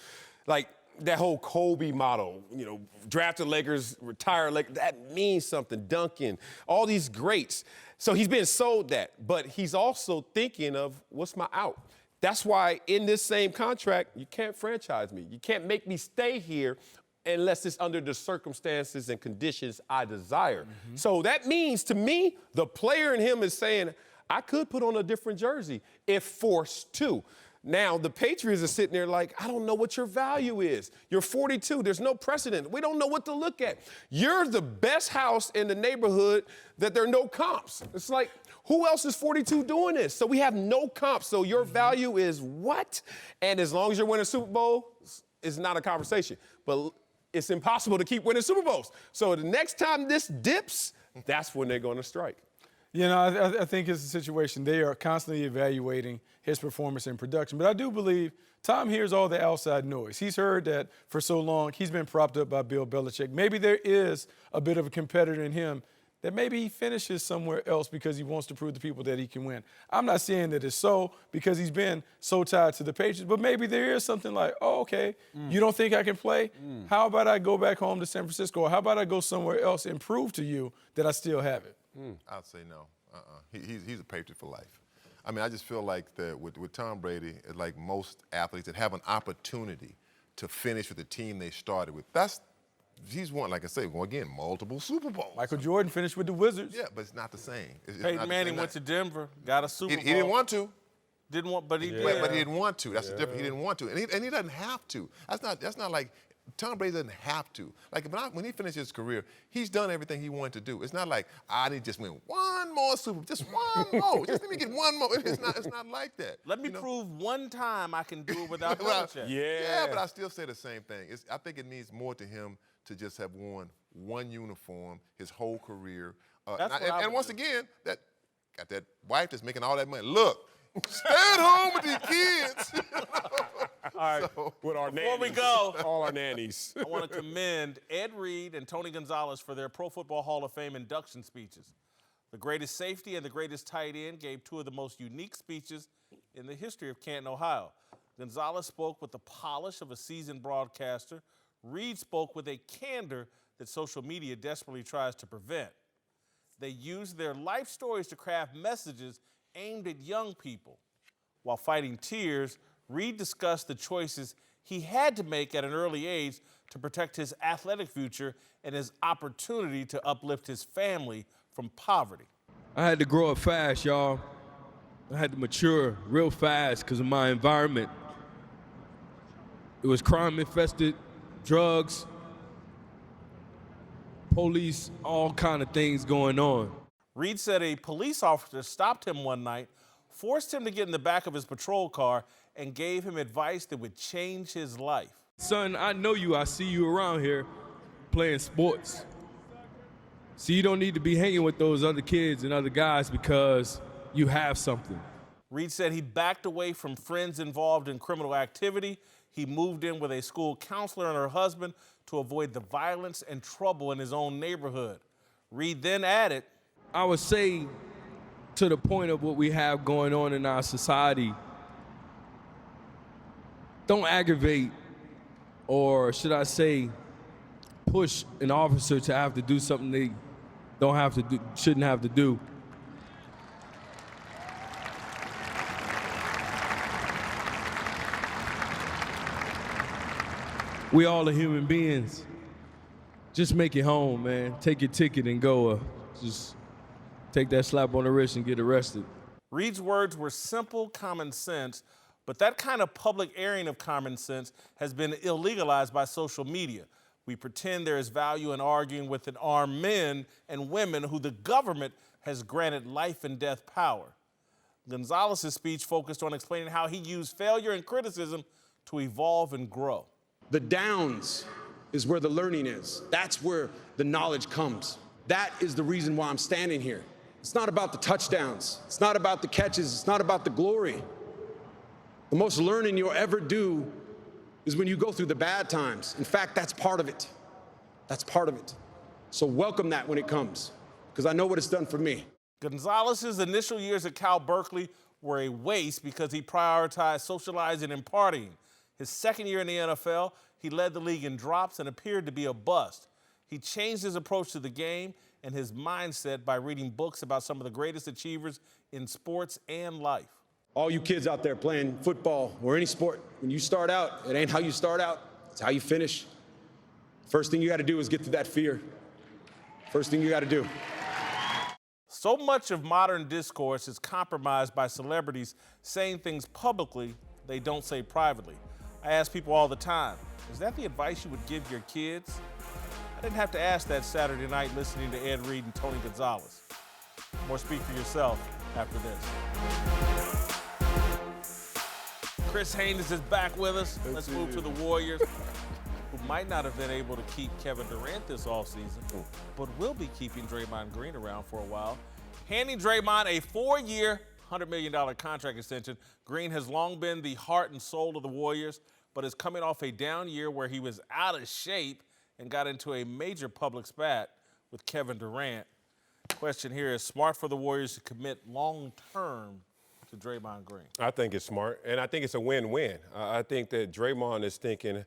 Like that whole Kobe model, you know, drafted Lakers, retired Lakers, that means something. Duncan, all these greats. So he's being sold that, but he's also thinking of what's my out. That's why in this same contract, you can't franchise me. You can't make me stay here unless it's under the circumstances and conditions I desire. So that means, to me, the player in him is saying, I could put on a different jersey if forced to. Now, the Patriots are sitting there like, I don't know what your value is. You're 42. There's no precedent. We don't know what to look at. You're the best house in the neighborhood that there are no comps. It's like, who else is 42 doing this? So we have no comps. So your value is what? And as long as you're winning Super Bowl, it's not a conversation. But it's impossible to keep winning Super Bowls. So the next time this dips, that's when they're going to strike. You know, I think it's a situation. They are constantly evaluating his performance and production. But I do believe Tom hears all the outside noise. He's heard that for so long. He's been propped up by Bill Belichick. Maybe there is a bit of a competitor in him that maybe he finishes somewhere else because he wants to prove to people that he can win. I'm not saying that it's so because he's been so tied to the Patriots, but maybe there is something like, oh, okay, you don't think I can play? How about I go back home to San Francisco? Or how about I go somewhere else and prove to you that I still have it? I'd say no. He's a Patriot for life. I mean, I just feel like that with Tom Brady, like most athletes that have an opportunity to finish with the team they started with, he's won, like I say, again, multiple Super Bowls. Michael Jordan finished with the Wizards. Yeah, but it's not the same. Peyton Manning went to Denver, got a Super Bowl. He didn't want to. Didn't want, but he did. But he didn't want to. That's the difference. He didn't want to, and he doesn't have to. That's not like Tom Brady doesn't have to. Like when he finished his career, he's done everything he wanted to do. It's not like I need to just win one more Super Bowl, just one more. Just let me get one more. It's not like that. Let me prove one time I can do it without Belichick. Yeah, but I still say the same thing. I think it means more to him to just have worn one uniform his whole career. And once again, got that wife that's making all that money. Look, stay at home with these kids. All right. With our nannies. Before we go, all our nannies. I want to commend Ed Reed and Tony Gonzalez for their Pro Football Hall of Fame induction speeches. The greatest safety and the greatest tight end gave two of the most unique speeches in the history of Canton, Ohio. Gonzalez spoke with the polish of a seasoned broadcaster. Reed spoke with a candor that social media desperately tries to prevent. They used their life stories to craft messages aimed at young people. While fighting tears, Reed discussed the choices he had to make at an early age to protect his athletic future and his opportunity to uplift his family from poverty. I had to grow up fast, y'all. I had to mature real fast because of my environment. It was crime-infested, drugs, police, all kind of things going on. Reed said a police officer stopped him one night, forced him to get in the back of his patrol car, and gave him advice that would change his life. Son, I know you. I see you around here playing sports. So you don't need to be hanging with those other kids and other guys because you have something. Reed said he backed away from friends involved in criminal activity. He moved in with a school counselor and her husband to avoid the violence and trouble in his own neighborhood. Reed then added, I would say, to the point of what we have going on in our society, don't aggravate, or should I say, push an officer to have to do something they don't have to do, shouldn't have to do. We all are human beings. Just make it home, man. Take your ticket and go. Just take that slap on the wrist and get arrested. Reed's words were simple common sense, but that kind of public airing of common sense has been illegalized by social media. We pretend there is value in arguing with armed men and women who the government has granted life and death power. Gonzalez's speech focused on explaining how he used failure and criticism to evolve and grow. The downs is where the learning is. That's where the knowledge comes. That is the reason why I'm standing here. It's not about the touchdowns. It's not about the catches. It's not about the glory. The most learning you'll ever do is when you go through the bad times. In fact, that's part of it. That's part of it. So welcome that when it comes, because I know what it's done for me. Gonzalez's initial years at Cal Berkeley were a waste because he prioritized socializing and partying. His second year in the NFL, he led the league in drops and appeared to be a bust. He changed his approach to the game and his mindset by reading books about some of the greatest achievers in sports and life. All you kids out there playing football or any sport, when you start out, it ain't how you start out, it's how you finish. First thing you got to do is get through that fear. First thing you got to do. So much of modern discourse is compromised by celebrities saying things publicly they don't say privately. I ask people all the time, is that the advice you would give your kids? I didn't have to ask that Saturday night listening to Ed Reed and Tony Gonzalez. More Speak for Yourself after this. Chris Haynes is back with us. Let's move to the Warriors, who might not have been able to keep Kevin Durant this offseason, but will be keeping Draymond Green around for a while. Handing Draymond a 4-year, $100 million contract extension, Green has long been the heart and soul of the Warriors, but is coming off a down year where he was out of shape and got into a major public spat with Kevin Durant. Question here is, smart for the Warriors to commit long-term to Draymond Green? I think it's smart, and I think it's a win-win. I think that Draymond is thinking,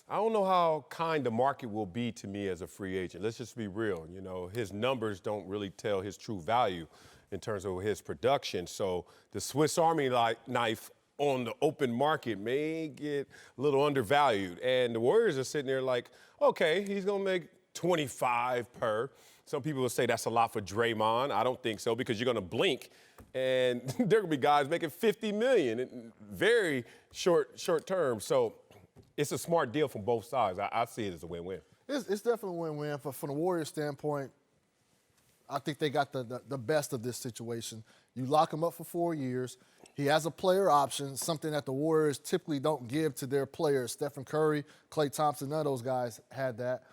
I don't know how kind the market will be to me as a free agent. Let's just be real. You know, his numbers don't really tell his true value in terms of his production. So the Swiss Army knife on the open market may get a little undervalued. And the Warriors are sitting there like, okay, he's going to make 25 per. Some people will say that's a lot for Draymond. I don't think so, because you're going to blink and there will be guys making $50 million in very short term. So it's a smart deal from both sides. I see it as a win-win. It's definitely a win-win. From the Warriors standpoint, I think they got the best of this situation. You lock him up for 4 years. He has a player option, something that the Warriors typically don't give to their players. Stephen Curry, Klay Thompson, none of those guys had that.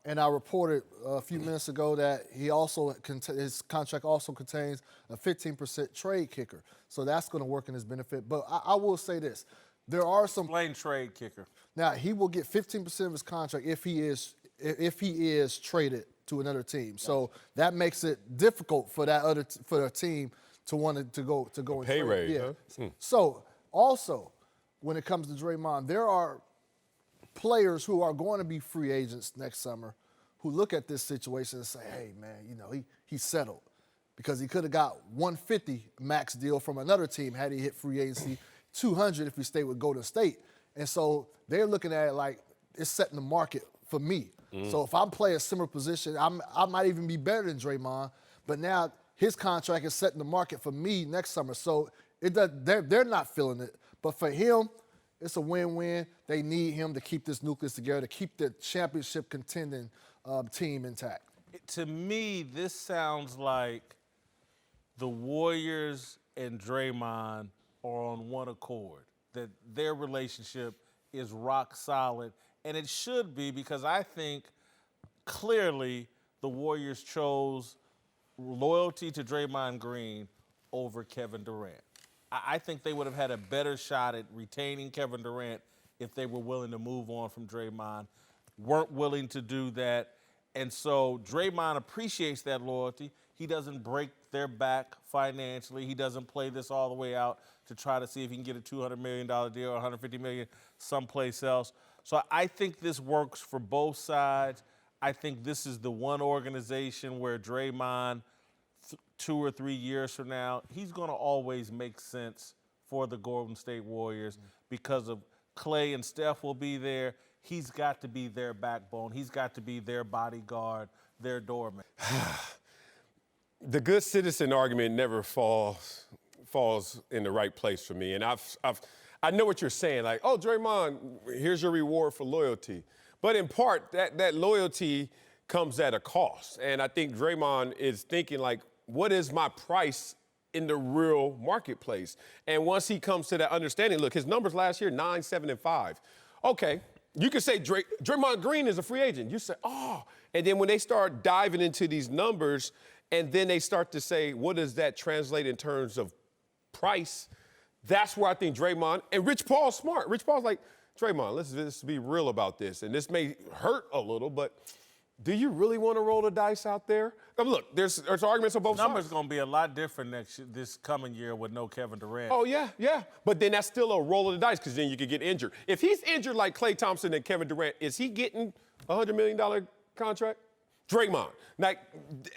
And I reported a few minutes ago that his contract also contains a 15% trade kicker. So that's going to work in his benefit. But I will say this. There are some Explain trade kicker. Now, he will get 15% of his contract if he is traded to another team. Gotcha. So that makes it difficult for a team to want to go and pay trade. raise. Yeah. Huh? So also, when it comes to Draymond, there are players who are going to be free agents next summer who look at this situation and say, hey, man, you know, he settled because he could have got $150 max deal from another team had he hit free agency, $200 if he stayed with Golden State. And so they're looking at it like it's setting the market for me. So if I'm playing a similar position, I might even be better than Draymond, but now his contract is setting the market for me next summer. So they're not feeling it. But for him, It's a win-win. They need him to keep this nucleus together, to keep the championship contending team intact. To me, this sounds like the Warriors and Draymond are on one accord, that their relationship is rock solid, and it should be, because I think clearly the Warriors chose loyalty to Draymond Green over Kevin Durant. I think they would have had a better shot at retaining Kevin Durant if they were willing to move on from Draymond, weren't willing to do that. And so Draymond appreciates that loyalty. He doesn't break their back financially. He doesn't play this all the way out to try to see if he can get a $200 million deal or $150 million someplace else. So I think this works for both sides. I think this is the one organization where Draymond, 2 or 3 years from now, he's going to always make sense for the Golden State Warriors because of Klay and Steph will be there. He's got to be their backbone. He's got to be their bodyguard, their doorman. The good citizen argument never falls in the right place for me. And I know what you're saying. Like, oh, Draymond, here's your reward for loyalty. But in part, that loyalty comes at a cost. And I think Draymond is thinking, like, what is my price in the real marketplace? And once he comes to that understanding, look, his numbers last year, 9, 7, and 5. Okay, you could say Draymond Green is a free agent. You say, oh. And then when they start diving into these numbers, and then they start to say, what does that translate in terms of price? That's where I think Draymond, and Rich Paul's smart. Rich Paul's like, Draymond, let's be real about this. And this may hurt a little, but do you really want to roll the dice out there? I mean, look, there's arguments on both sides. Numbers going to be a lot different this coming year with no Kevin Durant. Oh, yeah. But then that's still a roll of the dice because then you could get injured. If he's injured like Klay Thompson and Kevin Durant, is he getting a $100 million contract? Draymond. Like,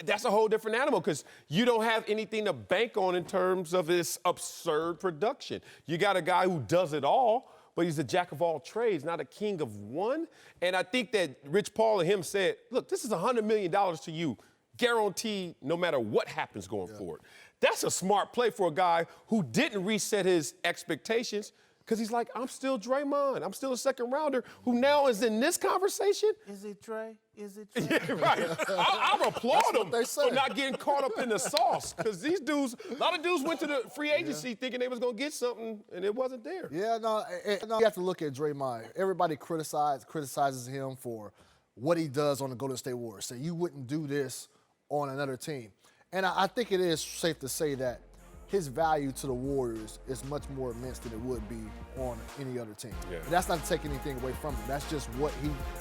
that's a whole different animal because you don't have anything to bank on in terms of this absurd production. You got a guy who does it all, but he's a jack of all trades, not a king of one. And I think that Rich Paul and him said, look, this is $100 million to you, guaranteed no matter what happens going forward. That's a smart play for a guy who didn't reset his expectations because he's like, I'm still Draymond. I'm still a second rounder who now is in this conversation. Is it Dre? Is it Dre? Yeah, right. I applaud them for not getting caught up in the sauce because these dudes, a lot of dudes went to the free agency thinking they was going to get something and it wasn't there. Yeah, no, you have to look at Draymond. Everybody criticizes him for what he does on the Golden State Warriors. So you wouldn't do this on another team. And I think it is safe to say that his value to the Warriors is much more immense than it would be on any other team. Yeah. That's not to take anything away from him. That's just what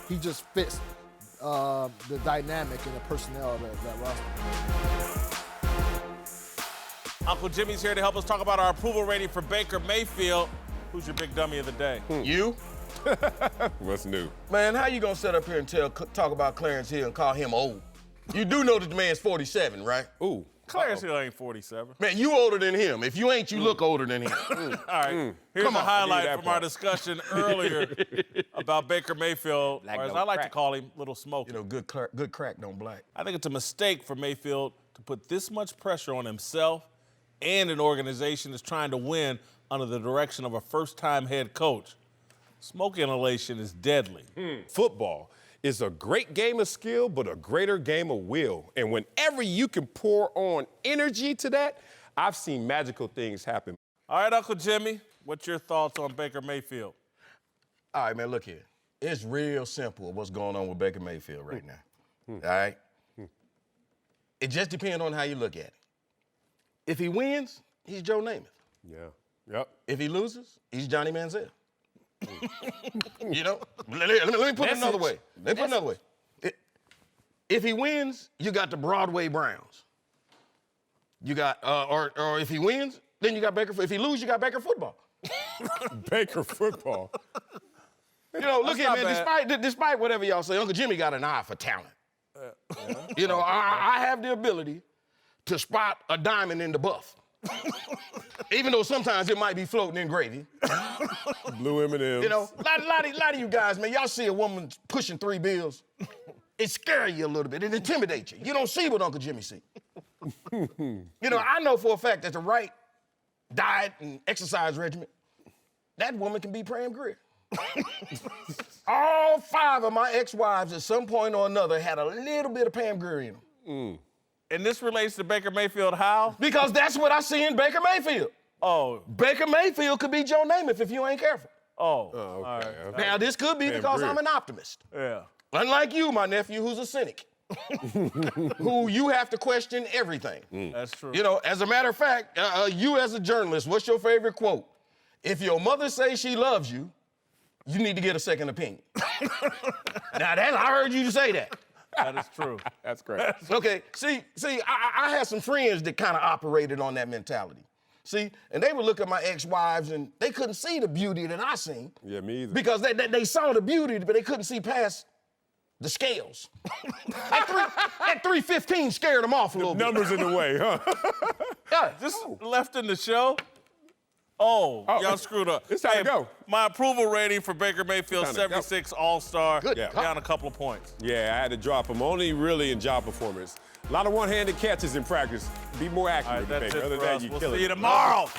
he just fits the dynamic and the personnel of that roster. Uncle Jimmy's here to help us talk about our approval rating for Baker Mayfield. Who's your big dummy of the day? You? What's new? Man, how you gonna sit up here and talk about Clarence Hill and call him old? You do know that the man's 47, right? Ooh. Clarence Hill ain't 47. Man, you older than him. If you ain't, you look older than him. All right. Here's a highlight from our discussion earlier about Baker Mayfield, or as I like to call him, Little Smokey. You know, good crack don't black. I think it's a mistake for Mayfield to put this much pressure on himself and an organization that's trying to win under the direction of a first-time head coach. Smoke inhalation is deadly. Football is a great game of skill, but a greater game of will. And whenever you can pour on energy to that, I've seen magical things happen. All right, Uncle Jimmy, what's your thoughts on Baker Mayfield? All right, man, look here. It's real simple what's going on with Baker Mayfield right now. All right? It just depends on how you look at it. If he wins, he's Joe Namath. Yeah. Yep. If he loses, he's Johnny Manziel. You know, let me put it another way. Let me put it another way. If he wins, you got the Broadway Browns. You got, or if he wins, then you got Baker. If he loses, you got Baker football. Baker football. You know, look here, man. Despite whatever y'all say, Uncle Jimmy got an eye for talent. You know, I have the ability to spot a diamond in the buff. Even though sometimes it might be floating in gravy. Blue M&Ms. You know, a lot of you guys, man, y'all see a woman pushing 3 bills. It scares you a little bit. It intimidates you. You don't see what Uncle Jimmy see. You know, I know for a fact that the right diet and exercise regimen, that woman can be Pam Grier. All 5 of my ex-wives at some point or another had a little bit of Pam Grier in them. And this relates to Baker Mayfield how? Because that's what I see in Baker Mayfield. Oh. Baker Mayfield could be Joe Namath if you ain't careful. Oh. Okay. Now, this could be because I'm an optimist. Yeah. Unlike you, my nephew, who's a cynic. Who you have to question everything. That's true. You know, as a matter of fact, you as a journalist, what's your favorite quote? If your mother says she loves you, you need to get a second opinion. Now, I heard you say that. That is true. That's great. Okay, see, I had some friends that kind of operated on that mentality. See, and they would look at my ex-wives and they couldn't see the beauty that I seen. Yeah, me either. Because they saw the beauty, but they couldn't see past the scales. That 315 scared them off a little bit. Numbers in the way, huh? Yeah. Just left in the show. Oh, y'all screwed up. It's time to go. My approval rating for Baker Mayfield, Time to go. 76 All-Star. Good Down a couple of points. Yeah, I had to drop him. Only really in job performance. A lot of one-handed catches in practice. Be more All accurate, right, that's Baker. it Other for than us. that, you We'll kill see it. you tomorrow.